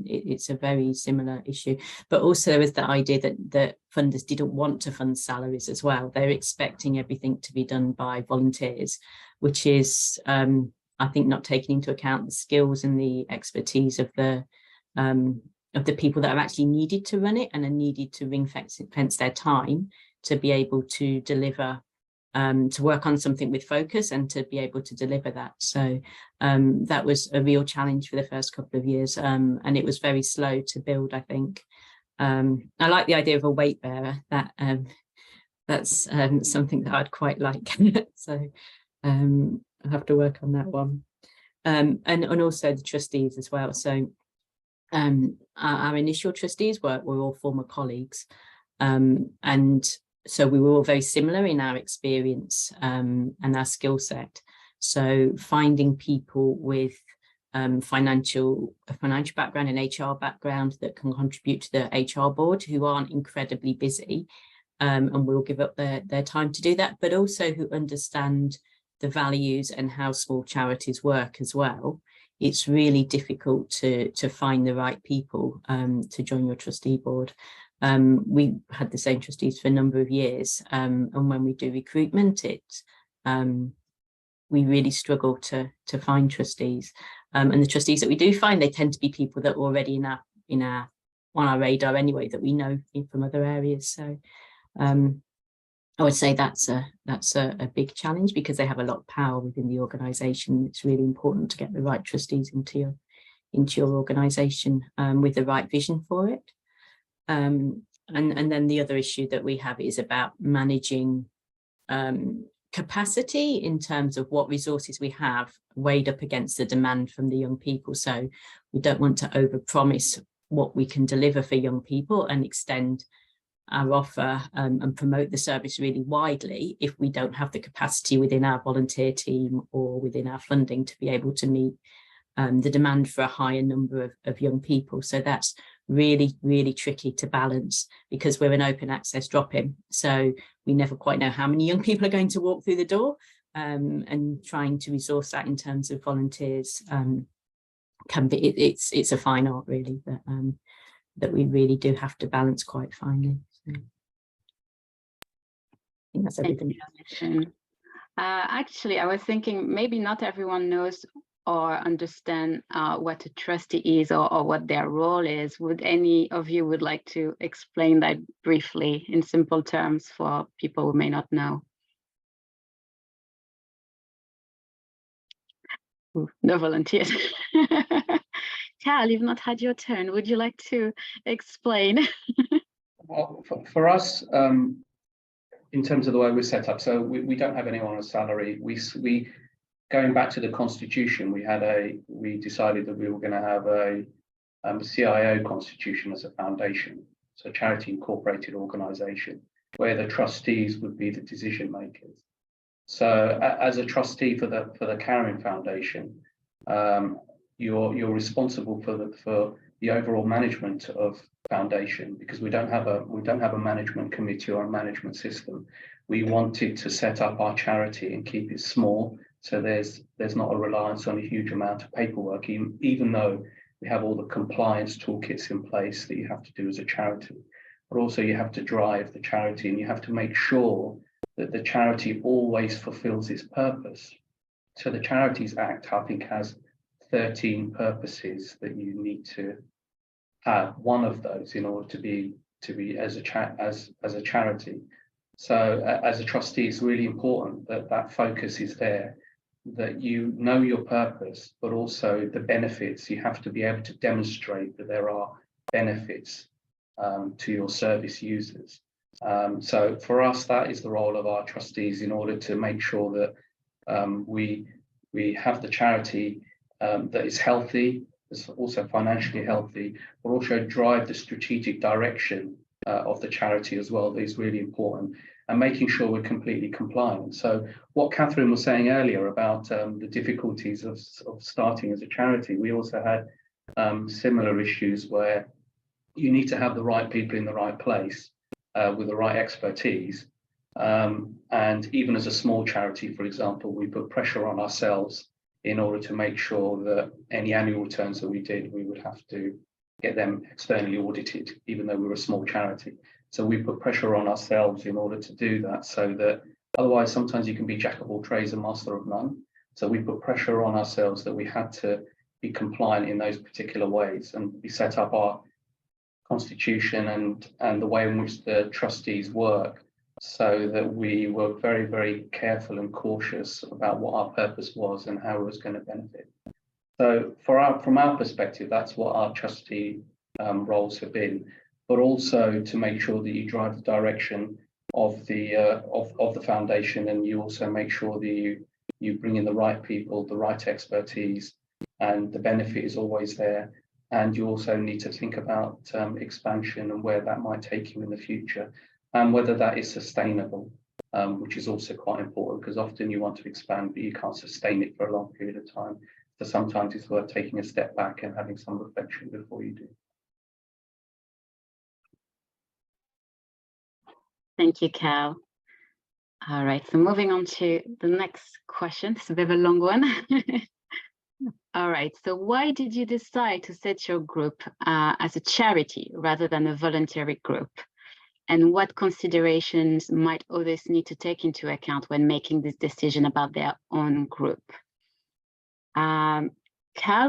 Speaker 2: it's a very similar issue. But also there was the idea that funders didn't want to fund salaries as well. They're expecting everything to be done by volunteers, which is, I think, not taking into account the skills and the expertise of the people that are actually needed to run it and are needed to ring-fence their time to be able to deliver, to work on something with focus and to be able to deliver that. So that was a real challenge for the first couple of years, and it was very slow to build, I think. I like the idea of a weight bearer. That's something that I'd quite like. So I'll have to work on that one. And also the trustees as well. So our initial trustees were all former colleagues, and so we were all very similar in our experience and our skill set. So finding people with a financial background and HR background that can contribute to the HR board, who aren't incredibly busy and will give up their time to do that, but also who understand the values and how small charities work as well. It's really difficult to find the right people to join your trustee board. We had the same trustees for a number of years, and when we do recruitment, we really struggle to find trustees. And the trustees that we do find, they tend to be people that are already on our radar anyway, that we know from other areas. So I would say that's a big challenge, because they have a lot of power within the organisation. It's really important to get the right trustees into your organisation with the right vision for it. And then the other issue that we have is about managing capacity in terms of what resources we have weighed up against the demand from the young people. So we don't want to overpromise what we can deliver for young people and extend our offer and promote the service really widely if we don't have the capacity within our volunteer team or within our funding to be able to meet the demand for a higher number of young people. So that's really, really tricky to balance, because we're an open access drop-in. So we never quite know how many young people are going to walk through the door, and trying to resource that in terms of volunteers can be, it's a fine art really, that we really do have to balance quite finely. So I think that's everything.
Speaker 1: Actually, I was thinking maybe not everyone knows or understand what a trustee is or what their role is. Would any of you would like to explain that briefly in simple terms for people who may not know? Ooh, no volunteers. Cal, you've not had your turn. Would you like to explain?
Speaker 3: Well, for us, in terms of the way we're set up, so we don't have anyone on a salary. We going back to the constitution, we decided that we were going to have a CIO constitution as a foundation, so charity incorporated organisation, where the trustees would be the decision makers. So as a trustee for the Carrying Foundation, you're responsible for the overall management of foundation, because we don't have a management committee or a management system. We wanted to set up our charity and keep it small, so there's not a reliance on a huge amount of paperwork, even though we have all the compliance toolkits in place that you have to do as a charity. But also you have to drive the charity, and you have to make sure that the charity always fulfills its purpose. So the Charities Act, I think, has 13 purposes that you need to have one of those in order to be as a charity. So as a trustee, it's really important that that focus is there, that you know your purpose, but also the benefits. You have to be able to demonstrate that there are benefits to your service users. So for us, that is the role of our trustees, in order to make sure that we have the charity that is healthy, is also financially healthy, but also drive the strategic direction of the charity as well. That is really important, and making sure we're completely compliant. So what Catherine was saying earlier about the difficulties of starting as a charity, we also had similar issues where you need to have the right people in the right place with the right expertise. And even as a small charity, for example, we put pressure on ourselves in order to make sure that any annual returns that we did, we would have to get them externally audited, even though we were a small charity. So we put pressure on ourselves in order to do that, so that otherwise sometimes you can be jack of all trades and master of none. So we put pressure on ourselves that we had to be compliant in those particular ways, and we set up our constitution and the way in which the trustees work, so that we were very, very careful and cautious about what our purpose was and how it was going to benefit. So from our perspective, that's what our trustee roles have been, but also to make sure that you drive the direction of the foundation, and you also make sure that you bring in the right people, the right expertise, and the benefit is always there. And you also need to think about expansion and where that might take you in the future, and whether that is sustainable, which is also quite important, because often you want to expand, but you can't sustain it for a long period of time. So sometimes it's worth taking a step back and having some reflection before you do.
Speaker 1: Thank you, Cal. All right, so moving on to the next question. It's a bit of a long one. All right, so why did you decide to set your group as a charity rather than a voluntary group? And what considerations might others need to take into account when making this decision about their own group? Cal,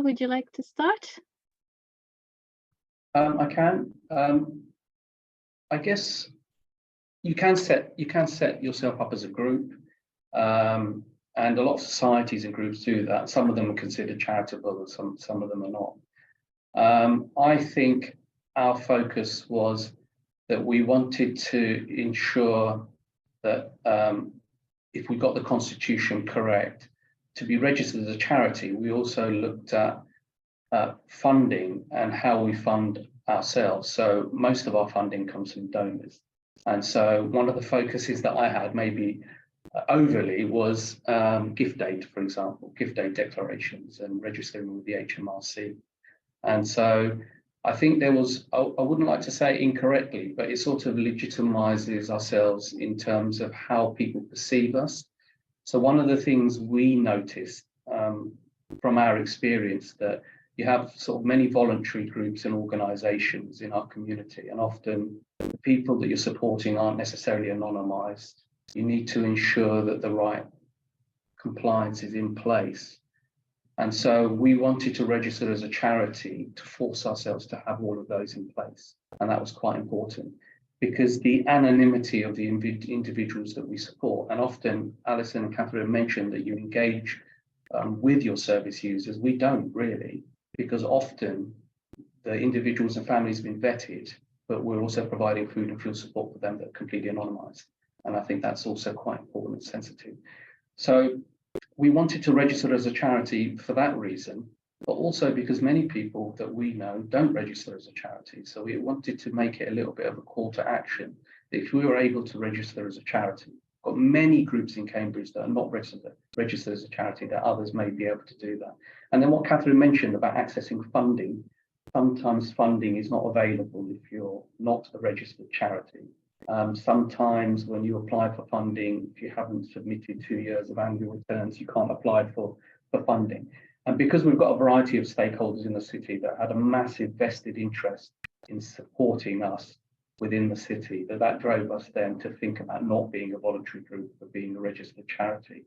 Speaker 1: would you like to start?
Speaker 3: I can. I guess you can set yourself up as a group, and a lot of societies and groups do that. Some of them are considered charitable, and some of them are not. I think our focus was that we wanted to ensure that if we got the constitution correct, to be registered as a charity, we also looked at funding and how we fund ourselves. So most of our funding comes from donors. And so one of the focuses that I had, maybe overly, was gift aid, for example, gift aid declarations and registering with the HMRC. And so I think there was, I wouldn't like to say incorrectly, but it sort of legitimizes ourselves in terms of how people perceive us. So one of the things we noticed from our experience, that you have sort of many voluntary groups and organizations in our community, and often the people that you're supporting aren't necessarily anonymized. You need to ensure that the right compliance is in place. And so we wanted to register as a charity to force ourselves to have all of those in place. And that was quite important, because the anonymity of the individuals that we support, and often Alison and Catherine mentioned that you engage with your service users. We don't really, because often the individuals and families have been vetted, but we're also providing food and fuel support for them that are completely anonymised. And I think that's also quite important and sensitive. So we wanted to register as a charity for that reason, but also because many people that we know don't register as a charity. So we wanted to make it a little bit of a call to action. If we were able to register as a charity, got many groups in Cambridge that are not registered as a charity, that others may be able to do that. And then what Catherine mentioned about accessing funding, sometimes funding is not available if you're not a registered charity. Sometimes when you apply for funding, if you haven't submitted 2 years of annual returns, you can't apply for funding. And because we've got a variety of stakeholders in the city that had a massive vested interest in supporting us within the city, that drove us then to think about not being a voluntary group, but being a registered charity.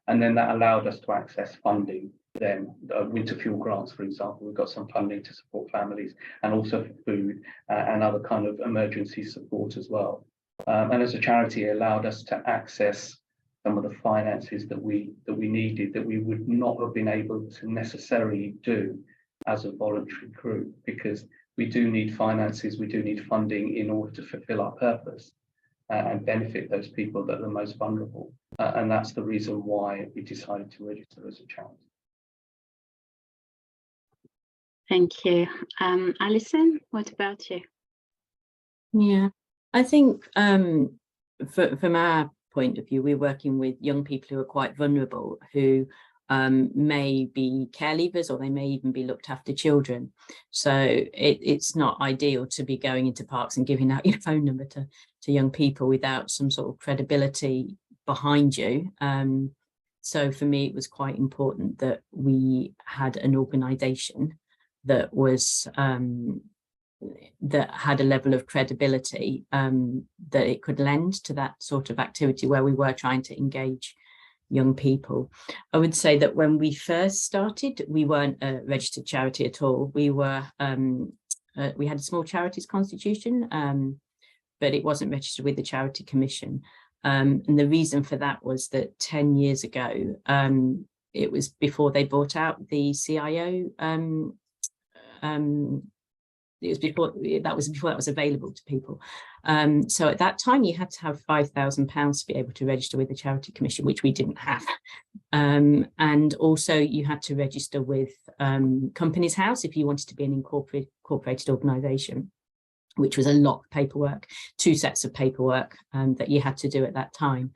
Speaker 3: And then that allowed us to access funding. Then winter fuel grants, for example, we've got some funding to support families, and also for food and other kind of emergency support as well. And as a charity, it allowed us to access some of the finances that we needed, that we would not have been able to necessarily do as a voluntary group, because we do need finances, we do need funding in order to fulfill our purpose and benefit those people that are the most vulnerable. And that's the reason why we decided to register as a charity.
Speaker 1: Thank you. Alison, what about you?
Speaker 2: Yeah, I think from our point of view, we're working with young people who are quite vulnerable, who may be care leavers, or they may even be looked after children. So it's not ideal to be going into parks and giving out your phone number to young people without some sort of credibility behind you. So for me, it was quite important that we had an organisation that was that had a level of credibility that it could lend to that sort of activity where we were trying to engage young people. I would say that when we first started, we weren't a registered charity at all. We were we had a small charities constitution, but it wasn't registered with the Charity Commission. And the reason for that was that 10 years ago, it was before they bought out the CIO. It was before that was available to people. So at that time, you had to have £5,000 to be able to register with the Charity Commission, which we didn't have. And also you had to register with Companies House if you wanted to be an incorporated organisation, which was a lot of paperwork, 2 sets of paperwork that you had to do at that time.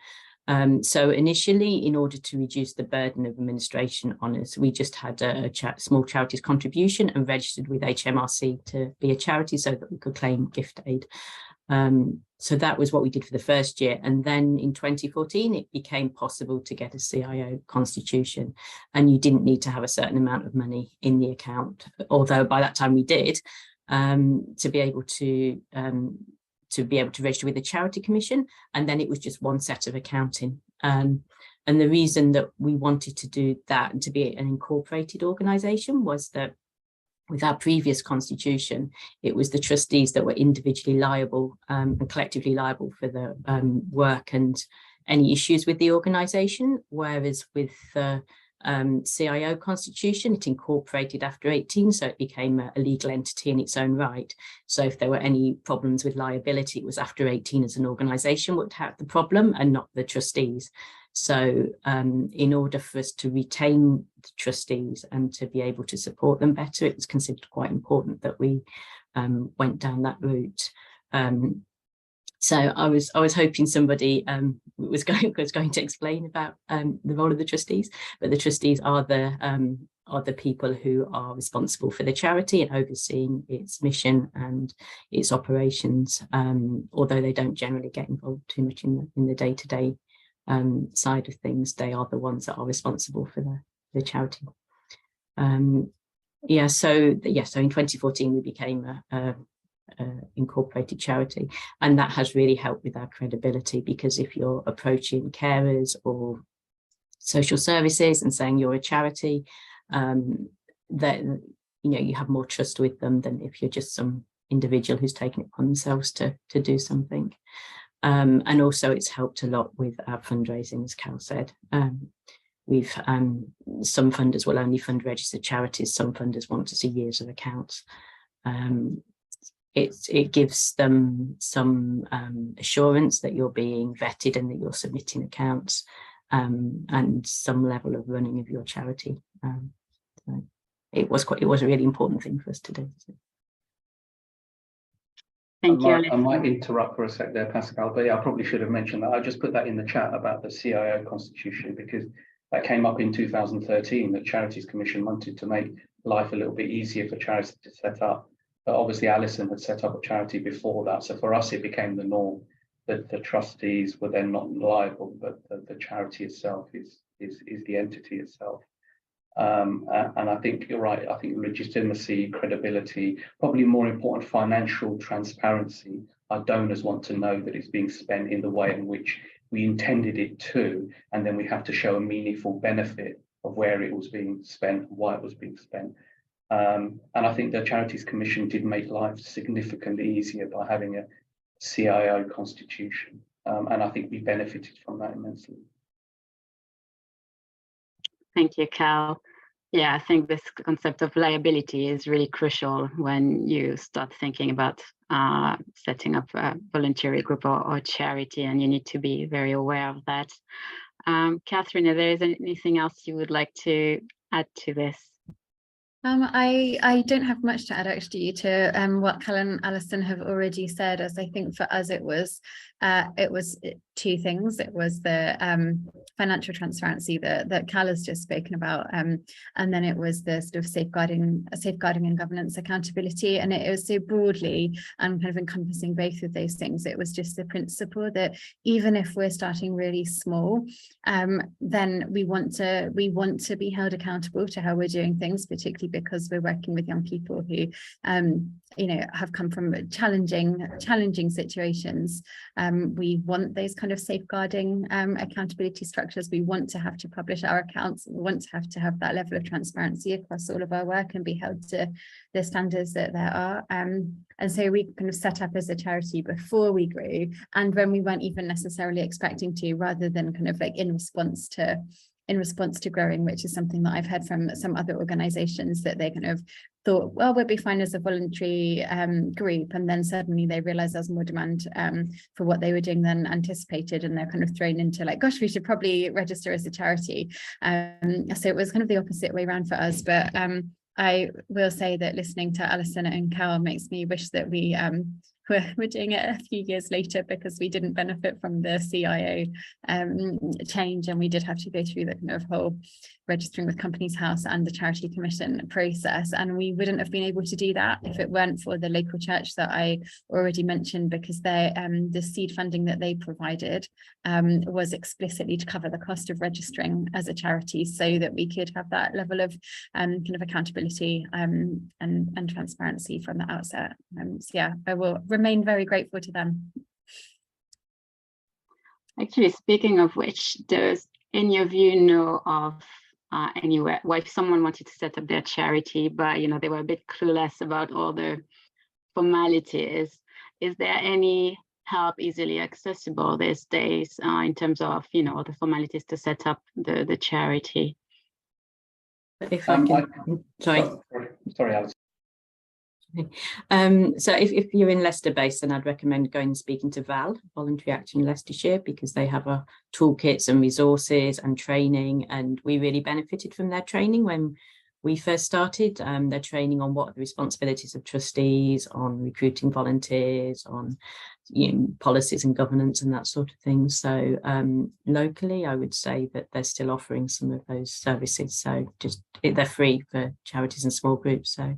Speaker 2: So initially, in order to reduce the burden of administration on us, we just had a small charities contribution and registered with HMRC to be a charity so that we could claim gift aid. So that was what we did for the first year. And then in 2014, it became possible to get a CIO constitution, and you didn't need to have a certain amount of money in the account, although by that time we did, to be able to register with the Charity Commission. And then it was just one set of accounting. And the reason that we wanted to do that and to be an incorporated organisation was that with our previous constitution, it was the trustees that were individually liable and collectively liable for the work and any issues with the organisation, whereas with the CIO constitution, it incorporated after 18, so it became a legal entity in its own right. So if there were any problems with liability, it was after 18 as an organisation would have the problem and not the trustees. So in order for us to retain the trustees and to be able to support them better, it was considered quite important that we went down that route. So I was hoping somebody was going to explain about the role of the trustees, but the trustees are the people who are responsible for the charity and overseeing its mission and its operations, although they don't generally get involved too much in the day-to-day side of things. They are the ones that are responsible for the charity. So in 2014 we became a incorporated charity, and that has really helped with our credibility, because if you're approaching carers or social services and saying you're a charity, then you have more trust with them than if you're just some individual who's taken it upon themselves to do something. And also it's helped a lot with our fundraising, as Cal said. we've some funders will only fund registered charities, some funders want to see years of accounts. It gives them some assurance that you're being vetted and that you're submitting accounts, and some level of running of your charity. So it was a really important thing for us to do. So.
Speaker 1: Thank you,
Speaker 3: I might interrupt for a sec there, Pascal, but yeah, I probably should have mentioned that. I just put that in the chat about the CIO constitution, because that came up in 2013, that Charities Commission wanted to make life a little bit easier for charities to set up. But obviously Alison had set up a charity before that. So for us, it became the norm that the trustees were then not liable, but the charity itself is the entity itself. And I think you're right. I think legitimacy, credibility, probably more important, financial transparency. Our donors want to know that it's being spent in the way in which we intended it to, and then we have to show a meaningful benefit of where it was being spent, why it was being spent. And I think the Charities Commission did make life significantly easier by having a CIO constitution. And I think we benefited from that immensely.
Speaker 1: Thank you, Cal. Yeah, I think this concept of liability is really crucial when you start thinking about setting up a voluntary group or charity, and you need to be very aware of that. Catherine, if there is anything else you would like to add to this?
Speaker 4: I don't have much to add actually to what Cal and Alison have already said, as I think for us it was two things. It was the financial transparency that Cal has just spoken about, and then it was the sort of safeguarding and governance accountability. And it was so broadly and kind of encompassing both of those things. It was just the principle that even if we're starting really small, then we want to be held accountable to how we're doing things, particularly because we're working with young people who have come from challenging situations. We want those kind of safeguarding accountability structures. We want to have to publish our accounts. We want to have that level of transparency across all of our work and be held to the standards that there are. And so we kind of set up as a charity before we grew, and when we weren't even necessarily expecting to, rather than kind of like in response to growing, which is something that I've heard from some other organizations, that they kind of thought, well, we'll be fine as a voluntary group, and then suddenly they realized there's more demand for what they were doing than anticipated, and they're kind of thrown into like, gosh, we should probably register as a charity. So it was kind of the opposite way around for us. But I will say that listening to Alison and Cal makes me wish that we're doing it a few years later, because we didn't benefit from the CIO change, and we did have to go through the kind of whole registering with Companies House and the Charity Commission process, and we wouldn't have been able to do that if it weren't for the local church that I already mentioned, because the seed funding that they provided was explicitly to cover the cost of registering as a charity, so that we could have that level of kind of accountability and transparency from the outset. So yeah, I will remain very grateful to them.
Speaker 1: Actually, speaking of which, does any of you know of anywhere where if someone wanted to set up their charity, but they were a bit clueless about all the formalities, is there any help easily accessible these days in terms of all the formalities to set up the charity?
Speaker 2: If I can,
Speaker 3: sorry, Alice.
Speaker 2: So if you're in Leicester based, then I'd recommend going and speaking to VAL, Voluntary Action Leicestershire, because they have a toolkits and resources and training, and we really benefited from their training when we first started. Their training on what are the responsibilities of trustees, on recruiting volunteers, on policies and governance and that sort of thing. So locally, I would say that they're still offering some of those services. So they're free for charities and small groups. So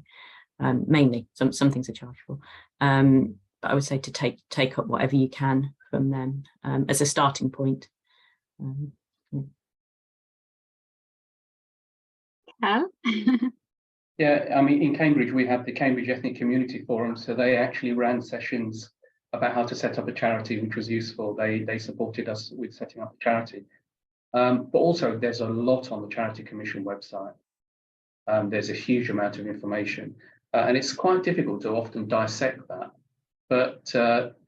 Speaker 2: mainly, some things are chargeable, but I would say to take up whatever you can from them as a starting point.
Speaker 3: Yeah, I mean, in Cambridge, we have the Cambridge Ethnic Community Forum, so they actually ran sessions about how to set up a charity, which was useful. They supported us with setting up a charity. But also, there's a lot on the Charity Commission website. There's a huge amount of information. And it's quite difficult to often dissect that, but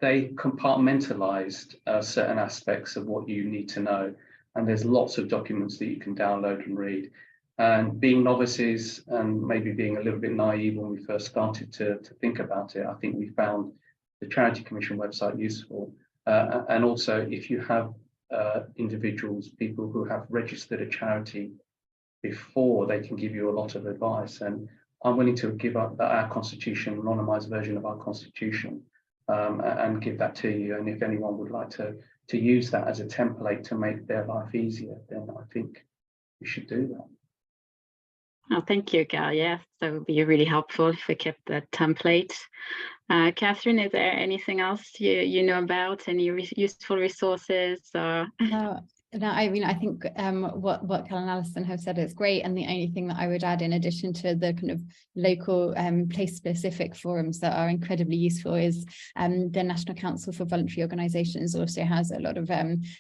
Speaker 3: they compartmentalized certain aspects of what you need to know. and there's lots of documents that you can download and read. And being novices and maybe being a little bit naive when we first started to think about it, I think we found the Charity Commission website useful. And also, if you have individuals, people who have registered a charity before, they can give you a lot of advice. And I'm willing to give up our constitution, anonymized version of our constitution, and give that to you. And if anyone would like to use that as a template to make their life easier, then I think you should do that.
Speaker 1: Oh, thank you, Gal. Yes, that would be really helpful if we kept that template. Catherine, is there anything else you know about? Any useful resources?
Speaker 4: No, I mean, I think what Cal and Alison have said is great. And the only thing that I would add, in addition to the kind of local place-specific forums that are incredibly useful, is the National Council for Voluntary Organisations also has a lot of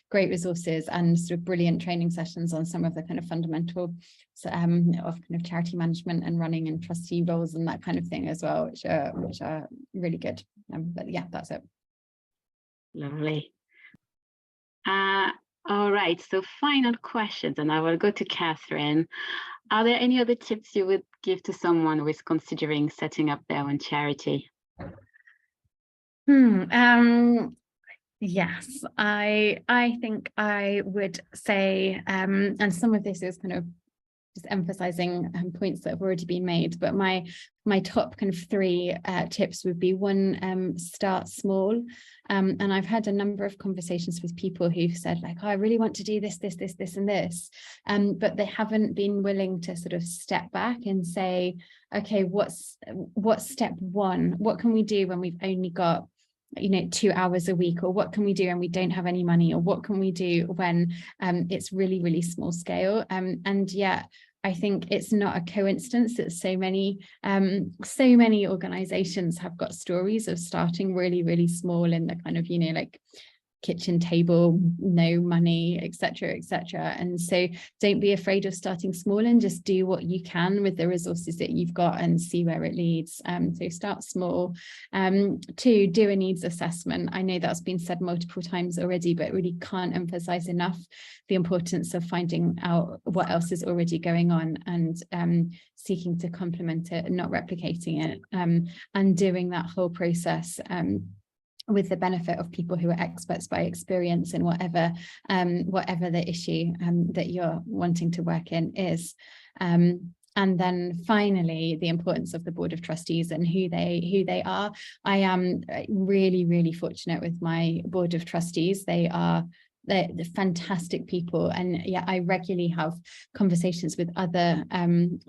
Speaker 4: great resources and sort of brilliant training sessions on some of the kind of fundamental of kind of charity management and running and trustee roles and that kind of thing as well, which are really good. But yeah, that's it.
Speaker 1: Lovely. All right, so final questions, and I will go to Catherine. Are there any other tips you would give to someone who is considering setting up their own charity?
Speaker 4: Yes, I think I would say, and some of this is kind of just emphasizing points that have already been made, but my top kind of 3 tips would be: 1, start small. And I've had a number of conversations with people who've said, like, oh, I really want to do this, and this, but they haven't been willing to sort of step back and say, okay, what's step 1? What can we do when we've only got 2 hours a week? Or what can we do when we don't have any money? Or what can we do when it's really, really small scale? And yet I think it's not a coincidence that so many organizations have got stories of starting really, really small in the kind of, like kitchen table, no money, etc., etc. And so don't be afraid of starting small and just do what you can with the resources that you've got and see where it leads. So start small. 2, do a needs assessment. I know that's been said multiple times already, but really can't emphasize enough the importance of finding out what else is already going on and seeking to complement it, not replicating it, and doing that whole process with the benefit of people who are experts by experience in whatever the issue that you're wanting to work in is. And then finally, the importance of the Board of Trustees and who they are. I am really, really fortunate with my Board of Trustees. They're fantastic people, and yeah, I regularly have conversations with other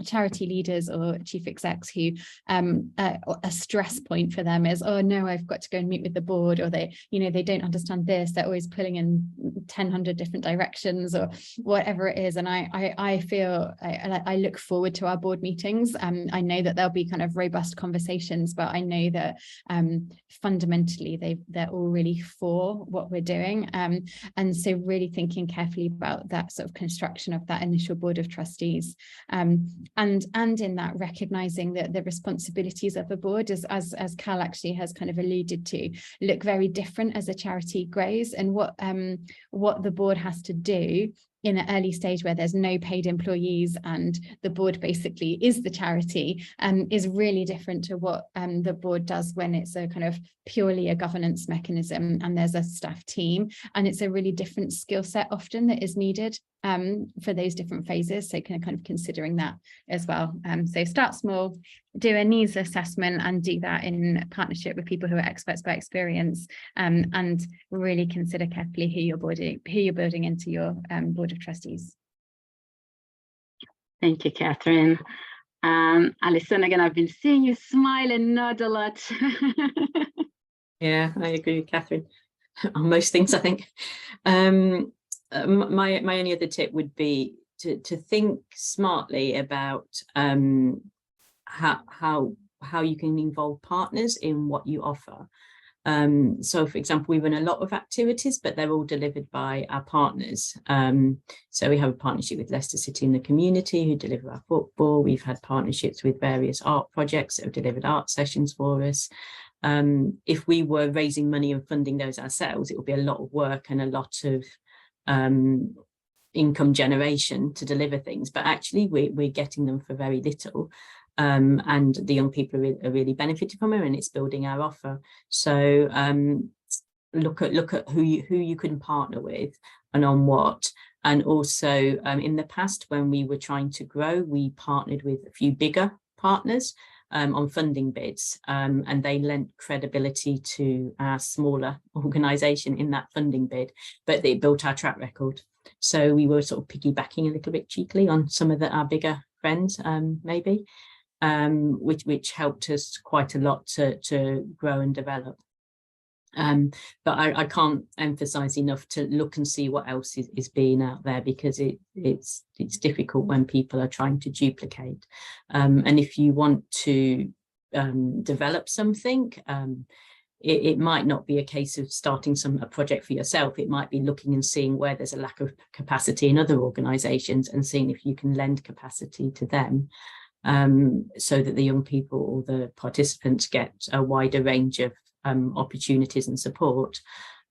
Speaker 4: charity leaders or chief execs who a stress point for them is, oh no, I've got to go and meet with the board, or they don't understand this, they're always pulling in 100 different directions or whatever it is. And I feel I look forward to our board meetings. I know that there'll be kind of robust conversations, but I know that fundamentally they're all really for what we're doing. And so really thinking carefully about that sort of construction of that initial Board of Trustees, and in that recognizing that the responsibilities of a board, as Cal actually has kind of alluded to, look very different as a charity grows, and what the board has to do in an early stage where there's no paid employees and the board basically is the charity, is really different to what the board does when it's a kind of purely a governance mechanism and there's a staff team, and it's a really different skill set often that is needed for those different phases. So kind of considering that as well. So start small, do a needs assessment, and do that in partnership with people who are experts by experience, and really consider carefully who you're building into your Board of Trustees.
Speaker 1: Thank you, Catherine. Alison, again, I've been seeing you smile and nod a lot.
Speaker 2: Yeah, I agree with Catherine on most things, I think. My only other tip would be to think smartly about how you can involve partners in what you offer. So for example, we run a lot of activities, but they're all delivered by our partners. So we have a partnership with Leicester City in the community who deliver our football. We've had partnerships with various art projects that have delivered art sessions for us. If we were raising money and funding those ourselves, it would be a lot of work and a lot of income generation to deliver things, but actually we're getting them for very little. And the young people are really benefiting from it, and it's building our offer. So look at who you can partner with and on what. And also in the past, when we were trying to grow, we partnered with a few bigger partners on funding bids, and they lent credibility to our smaller organisation in that funding bid, but it built our track record. So we were sort of piggybacking a little bit cheekily on some of our bigger friends, maybe, which helped us quite a lot to grow and develop. But I can't emphasize enough to look and see what else is being out there, because it's difficult when people are trying to duplicate. And if you want to develop something, it might not be a case of starting a project for yourself. It might be looking and seeing where there's a lack of capacity in other organisations and seeing if you can lend capacity to them, so that the young people or the participants get a wider range of opportunities and support,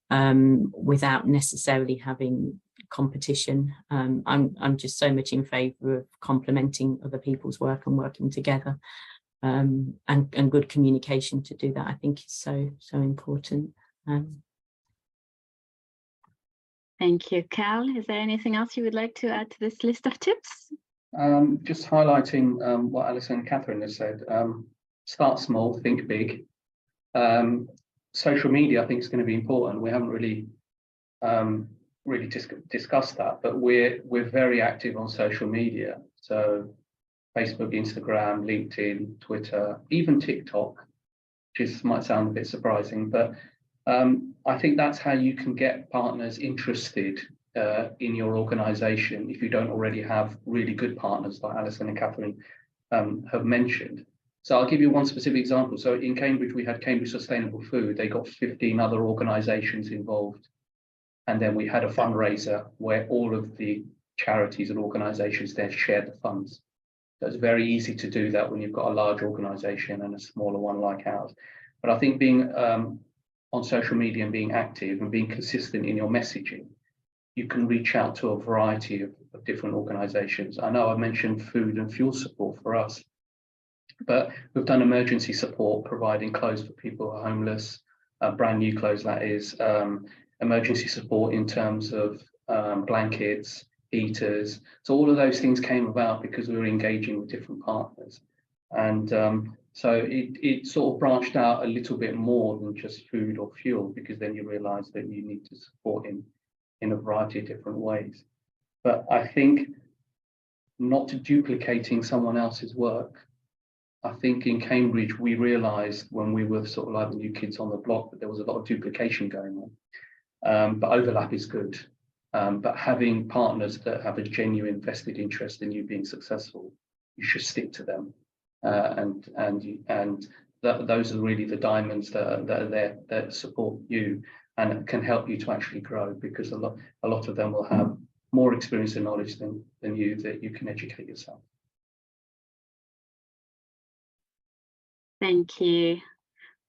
Speaker 2: without necessarily having competition. I'm just so much in favour of complementing other people's work and working together, and good communication to do that. I think is so important.
Speaker 1: Thank you, Cal. Is there anything else you would like to add to this list of tips?
Speaker 3: Just highlighting what Alison and Catherine have said. Start small, think big. Social media, I think, is going to be important. We haven't really discussed that, but we're very active on social media. So Facebook, Instagram, LinkedIn, Twitter, even TikTok, which might sound a bit surprising, but I think that's how you can get partners interested in your organisation if you don't already have really good partners like Alison and Catherine have mentioned. So I'll give you one specific example. So in Cambridge, we had Cambridge Sustainable Food. They got 15 other organisations involved. And then we had a fundraiser where all of the charities and organisations there shared the funds. So it's very easy to do that when you've got a large organisation and a smaller one like ours. But I think being on social media and being active and being consistent in your messaging, you can reach out to a variety of different organisations. I know I mentioned food and fuel support for us, but we've done emergency support, providing clothes for people who are homeless, brand new clothes, that is, emergency support in terms of blankets, heaters. So all of those things came about because we were engaging with different partners. And so it sort of branched out a little bit more than just food or fuel, because then you realise that you need to support in a variety of different ways. But I think not duplicating someone else's work. I think in Cambridge, we realised when we were sort of like the new kids on the block that there was a lot of duplication going on. But overlap is good. But having partners that have a genuine vested interest in you being successful, you should stick to them. Those are really the diamonds that are there that support you and can help you to actually grow, because a lot of them will have more experience and knowledge than you, that you can educate yourself.
Speaker 1: Thank you.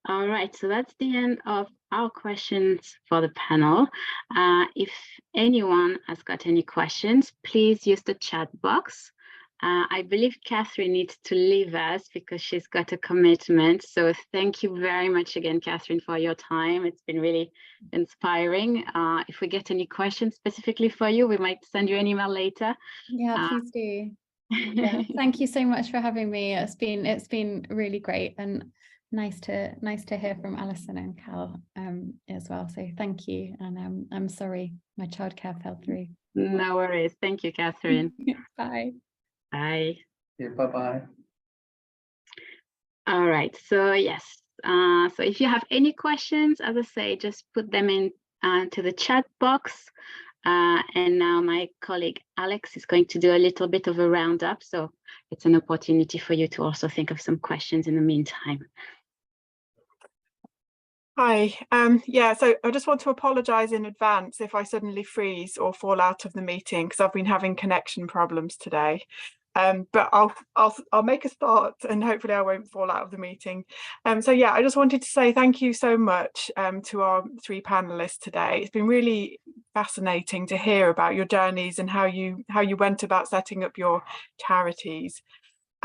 Speaker 1: All right, so that's the end of our questions for the panel. If anyone has got any questions, please use the chat box. I believe Catherine needs to leave us because she's got a commitment. So thank you very much again, Catherine, for your time. It's been really inspiring. If we get any questions specifically for you, we might send you an email later.
Speaker 4: Yeah, please do. Yeah, thank you so much for having me. It's been really great and nice to hear from Alison and Cal as well. So thank you, and I'm sorry my childcare fell through.
Speaker 1: No worries. Thank you, Catherine.
Speaker 4: Bye.
Speaker 1: Bye.
Speaker 3: Yeah, bye-bye.
Speaker 1: All right. So yes. So if you have any questions, as I say, just put them in to the chat box. And now my colleague Alex is going to do a little bit of a roundup. So it's an opportunity for you to also think of some questions in the meantime.
Speaker 5: Hi, yeah, so I just want to apologise in advance if I suddenly freeze or fall out of the meeting, because I've been having connection problems today. But I'll make a start, and hopefully I won't fall out of the meeting. So yeah, I just wanted to say thank you so much to our 3 panelists today. It's been really fascinating to hear about your journeys and how you went about setting up your charities.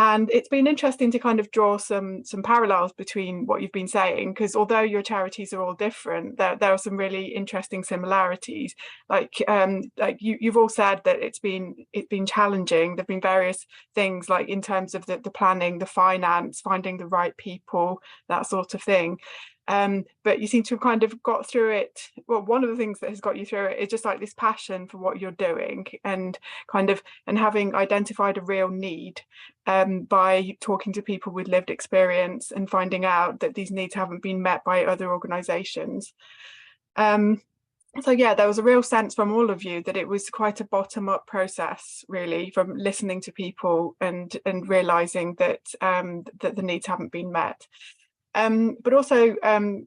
Speaker 5: And it's been interesting to kind of draw some parallels between what you've been saying, because although your charities are all different, there are some really interesting similarities. Like you've all said that it's been challenging. There've been various things, like in terms of the planning, the finance, finding the right people, that sort of thing. But you seem to have kind of got through it. Well, one of the things that has got you through it is just like this passion for what you're doing, and having identified a real need by talking to people with lived experience and finding out that these needs haven't been met by other organisations. So yeah, there was a real sense from all of you that it was quite a bottom-up process, really, from listening to people and realising that that the needs haven't been met. But also,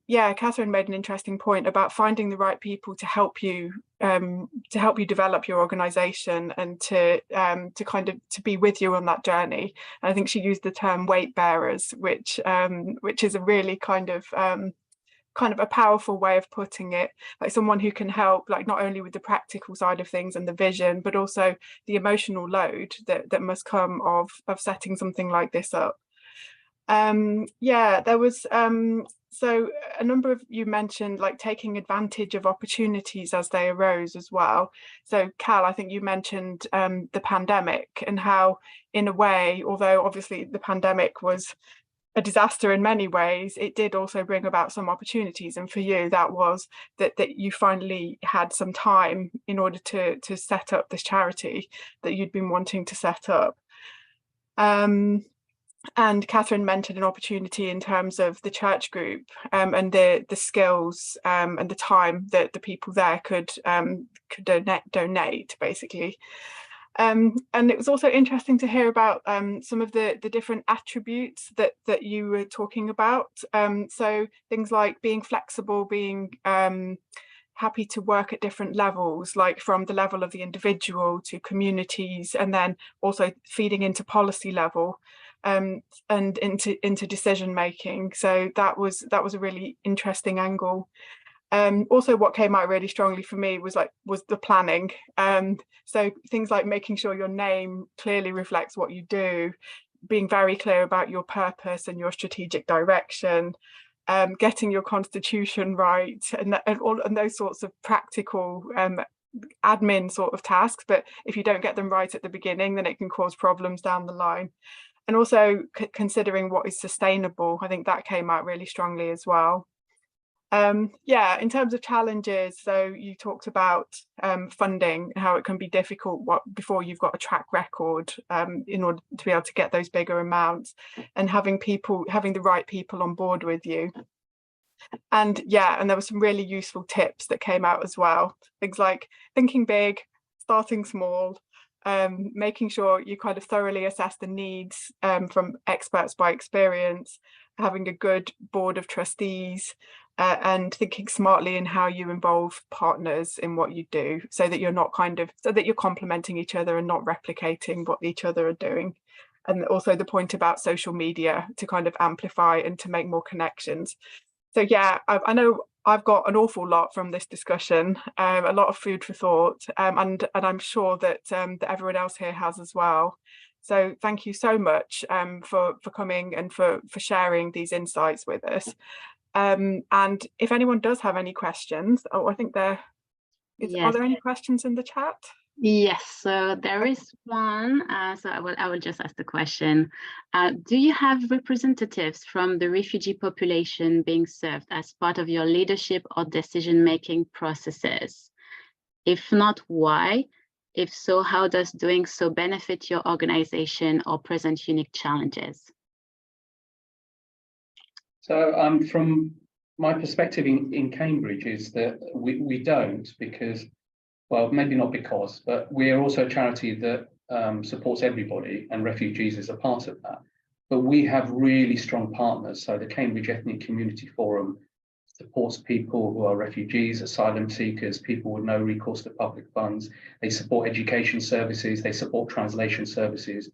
Speaker 5: yeah, Catherine made an interesting point about finding the right people to help you develop your organisation and to be with you on that journey. And I think she used the term weight bearers, which is a really kind of a powerful way of putting it, like someone who can help, like not only with the practical side of things and the vision, but also the emotional load that must come of setting something like this up. Yeah, there was so a number of you mentioned like taking advantage of opportunities as they arose as well. So Cal, I think you mentioned the pandemic, and how in a way, although obviously the pandemic was a disaster in many ways, it did also bring about some opportunities. And for you, that was that you finally had some time in order to set up this charity that you'd been wanting to set up. And Catherine mentioned an opportunity in terms of the church group and the skills and the time that the people there could donate basically. And it was also interesting to hear about some of the different attributes that you were talking about. So things like being flexible, being happy to work at different levels, like from the level of the individual to communities, and then also feeding into policy level. And into decision making. So that was a really interesting angle. Also, what came out really strongly for me was the planning. So things like making sure your name clearly reflects what you do, being very clear about your purpose and your strategic direction, getting your constitution right, and those sorts of practical admin sort of tasks. But if you don't get them right at the beginning, then it can cause problems down the line. And also considering what is sustainable, I think that came out really strongly as well. Yeah, in terms of challenges, so you talked about funding, how it can be difficult before you've got a track record in order to be able to get those bigger amounts, and having the right people on board with you. And yeah, and there were some really useful tips that came out as well. Things like thinking big, starting small, making sure you kind of thoroughly assess the needs from experts by experience, having a good board of trustees, and thinking smartly in how you involve partners in what you do, so that you're not so that you're complementing each other and not replicating what each other are doing. And also the point about social media to kind of amplify and to make more connections. So yeah, I know I've got an awful lot from this discussion, a lot of food for thought, and I'm sure that everyone else here has as well. So thank you so much for coming and for sharing these insights with us. And if anyone does have any questions, I think are there any questions in the chat?
Speaker 1: Yes, so there is one. So I will just ask the question. Do you have representatives from the refugee population being served as part of your leadership or decision-making processes? If not, why? If so, how does doing so benefit your organization or present unique challenges?
Speaker 3: So from my perspective in Cambridge is that we don't, because, well, maybe not because, but we're also a charity that supports everybody, and refugees is a part of that. But we have really strong partners. So the Cambridge Ethnic Community Forum supports people who are refugees, asylum seekers, people with no recourse to public funds. They support education services, they support translation services.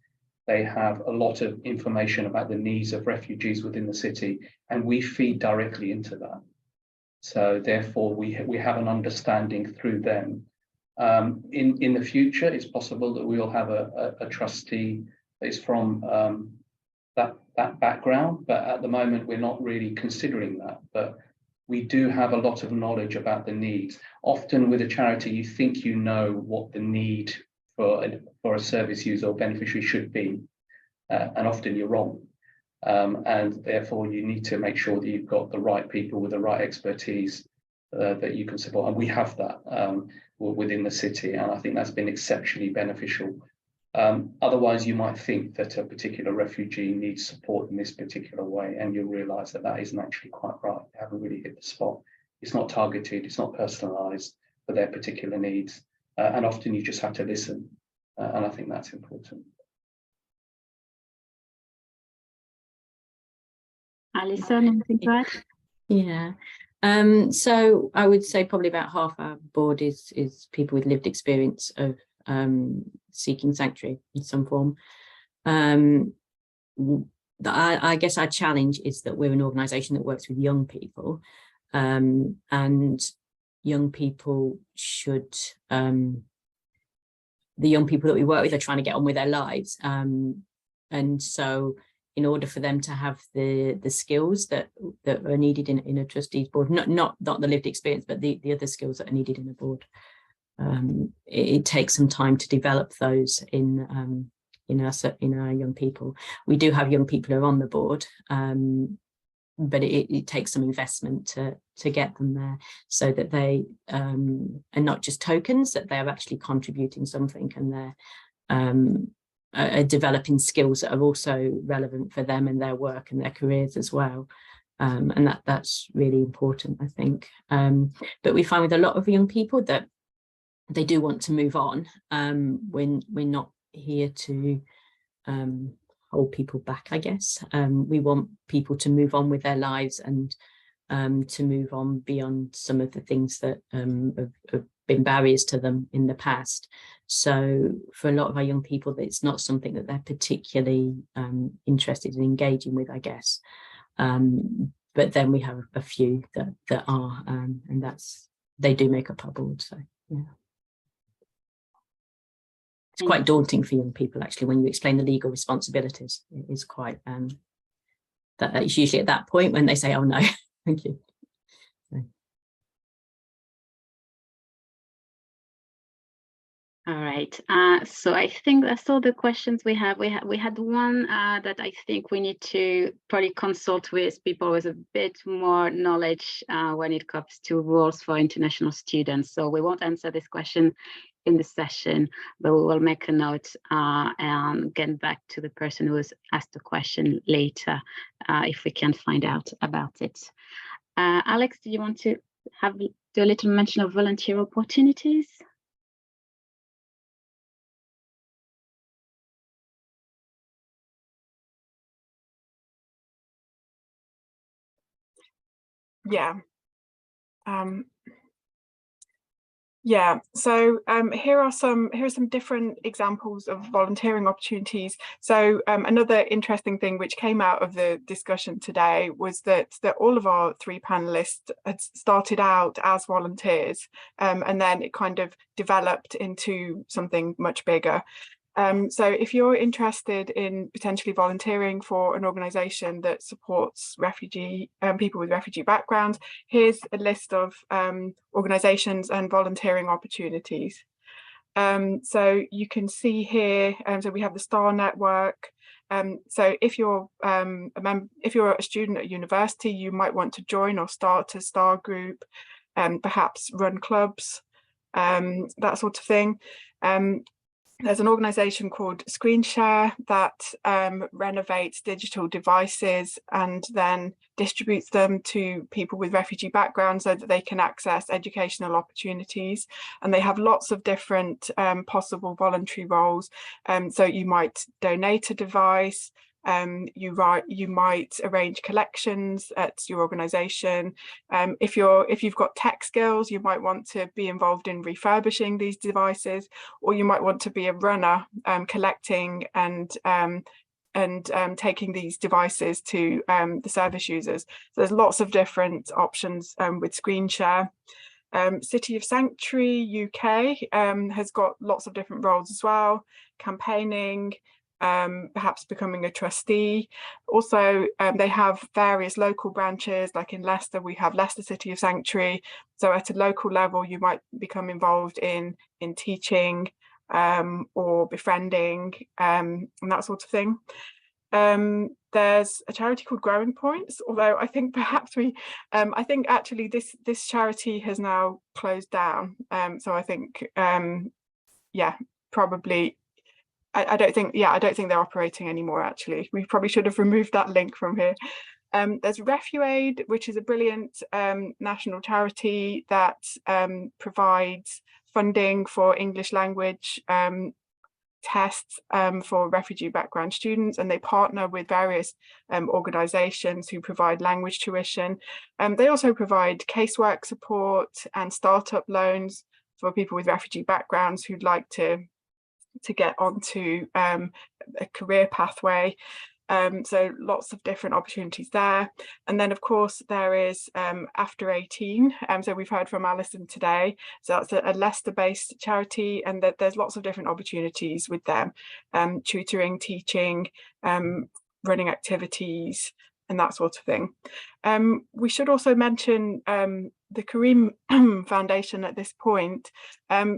Speaker 3: they have a lot of information about the needs of refugees within the city, and we feed directly into that. So therefore, we have an understanding through them. In the future, it's possible that we will have a trustee that is from that background, but at the moment, we're not really considering that. But we do have a lot of knowledge about the needs. Often with a charity, you think you know what the need for a service user or beneficiary should be, and often you're wrong. And therefore, you need to make sure that you've got the right people with the right expertise that you can support. And we have that within the city, and I think that's been exceptionally beneficial. Otherwise, you might think that a particular refugee needs support in this particular way, and you'll realise that that isn't actually quite right. You haven't really hit the spot. It's not targeted, it's not personalised for their particular needs, and often you just have to listen, and I think that's important.
Speaker 1: Alison, anything to add?
Speaker 2: Yeah. So I would say probably about half our board is people with lived experience of seeking sanctuary in some form. I guess our challenge is that we're an organisation that works with young people, and young people should, the young people that we work with are trying to get on with their lives, and so in order for them to have the skills that are needed in a trustees board, not the lived experience, but the other skills that are needed in a board, it takes some time to develop those in our young people. We do have young people who are on the board, but it takes some investment to get them there, so that they are not just tokens, that they are actually contributing something, and they're developing skills that are also relevant for them and their work and their careers as well. And that's really important, I think. But we find with a lot of young people that they do want to move on. We're not here to hold people back, I guess. We want people to move on with their lives, and to move on beyond some of the things that have been barriers to them in the past. So for a lot of our young people, it's not something that they're particularly interested in engaging with, I guess. But then we have a few that are, and they do make up our board. So yeah. It's quite daunting for young people, actually, when you explain the legal responsibilities. It is quite, that it's usually at that point when they say, oh no, thank you. So.
Speaker 1: All right, so I think that's all the questions we have. We had one that I think we need to probably consult with people with a bit more knowledge when it comes to rules for international students. So we won't answer this question in the session, but we will make a note and get back to the person who has asked the question later if we can find out about it. Alex, do you want to do a little mention of volunteer opportunities?
Speaker 5: Yeah. Yeah, so here are some different examples of volunteering opportunities. So another interesting thing which came out of the discussion today was that all of our three panelists had started out as volunteers, and then it kind of developed into something much bigger. So if you're interested in potentially volunteering for an organisation that supports people with refugee backgrounds, here's a list of organisations and volunteering opportunities. So you can see here, so we have the STAR network. So if you're a student at university, you might want to join or start a STAR group, perhaps run clubs, that sort of thing. There's an organisation called ScreenShare that renovates digital devices and then distributes them to people with refugee backgrounds so that they can access educational opportunities. And they have lots of different possible voluntary roles. So you might donate a device, You might arrange collections at your organisation. If you've got tech skills, you might want to be involved in refurbishing these devices, or you might want to be a runner, collecting and taking these devices to the service users. So there's lots of different options with screen share. City of Sanctuary UK has got lots of different roles as well, campaigning, perhaps becoming a trustee. Also, they have various local branches, like in Leicester, we have Leicester City of Sanctuary. So at a local level, you might become involved in teaching or befriending and that sort of thing. There's a charity called Growing Points, although I think perhaps I think actually this charity has now closed down. So I think, yeah, probably, I don't think they're operating anymore, actually. We probably should have removed that link from here. There's RefuAid, which is a brilliant national charity that provides funding for English language tests for refugee background students, and they partner with various organisations who provide language tuition. They also provide casework support and startup loans for people with refugee backgrounds who'd like to get onto a career pathway. So lots of different opportunities there. And then of course there is After 18. So we've heard from Alison today. So that's a Leicester-based charity, and that there's lots of different opportunities with them, tutoring, teaching, running activities, and that sort of thing. We should also mention the Kareem Foundation at this point.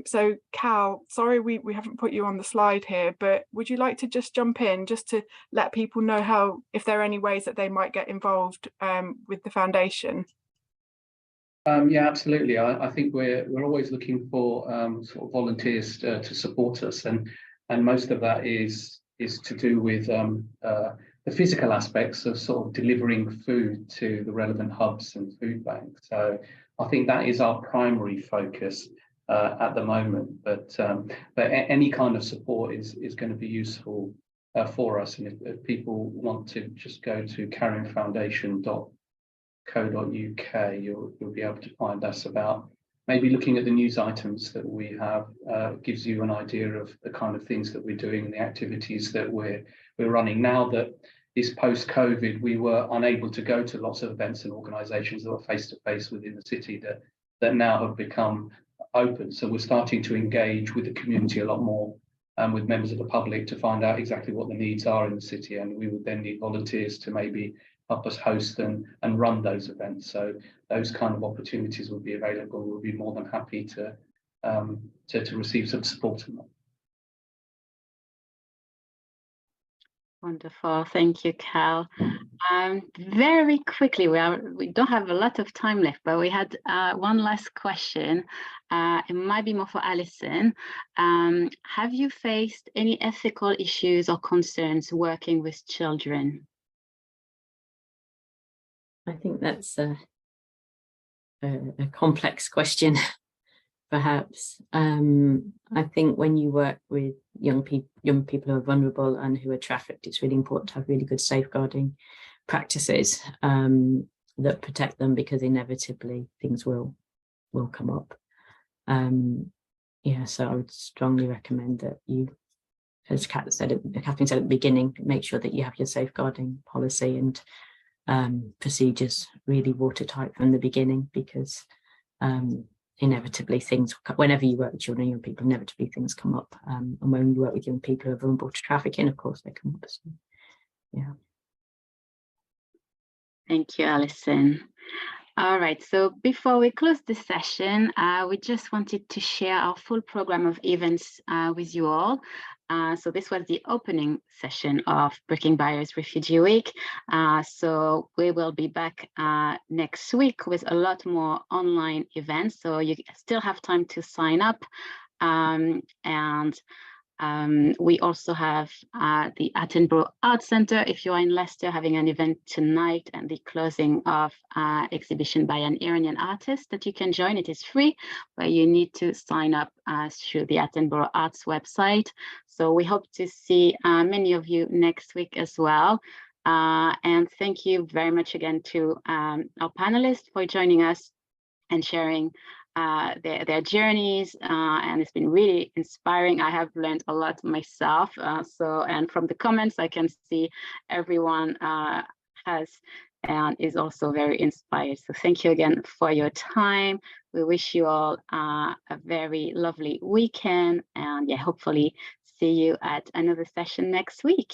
Speaker 5: So Cal, sorry we haven't put you on the slide here, but would you like to just jump in just to let people know if there are any ways that they might get involved with the foundation?
Speaker 3: Yeah, absolutely. I think we're always looking for sort of volunteers to support us, and most of that is to do with the physical aspects of sort of delivering food to the relevant hubs and food banks. So I think that is our primary focus at the moment. But any kind of support is going to be useful for us. And if people want to just go to carringfoundation.co.uk, you'll be able to find us about maybe looking at the news items that we have. Gives you an idea of the kind of things that we're doing and the activities that we're running. Now that this post-COVID, we were unable to go to lots of events and organisations that were face-to-face within the city that now have become open. So we're starting to engage with the community a lot more, and with members of the public, to find out exactly what the needs are in the city. And we would then need volunteers to maybe help us host and run those events. So those kind of opportunities will be available. We'll be more than happy to receive some support in that.
Speaker 1: Wonderful, thank you, Cal. Very quickly, we don't have a lot of time left, but we had one last question. It might be more for Alison. Have you faced any ethical issues or concerns working with children?
Speaker 2: I think that's a complex question, perhaps. I think when you work with young people who are vulnerable and who are trafficked, it's really important to have really good safeguarding practices that protect them, because inevitably things will come up. Yeah, so I would strongly recommend that you, as Catherine said at the beginning, make sure that you have your safeguarding policy and procedures really watertight from the beginning, because inevitably things, whenever you work with children and young people, inevitably things come up. And when you work with young people who are vulnerable to trafficking, of course they come up. So, yeah.
Speaker 1: Thank you, Alison. All right, so before we close this session, we just wanted to share our full program of events with you all. So this was the opening session of Breaking Barriers Refugee Week. So we will be back next week with a lot more online events. So you still have time to sign up. And We also have the Attenborough Art Centre, if you are in Leicester, having an event tonight and the closing of exhibition by an Iranian artist that you can join. It is free, but you need to sign up through the Attenborough Arts website. So we hope to see many of you next week as well. And thank you very much again to our panelists for joining us and sharing their journeys, and it's been really inspiring. I have learned a lot myself. And from the comments, I can see everyone has and is also very inspired. So thank you again for your time. We wish you all a very lovely weekend, and yeah, hopefully see you at another session next week.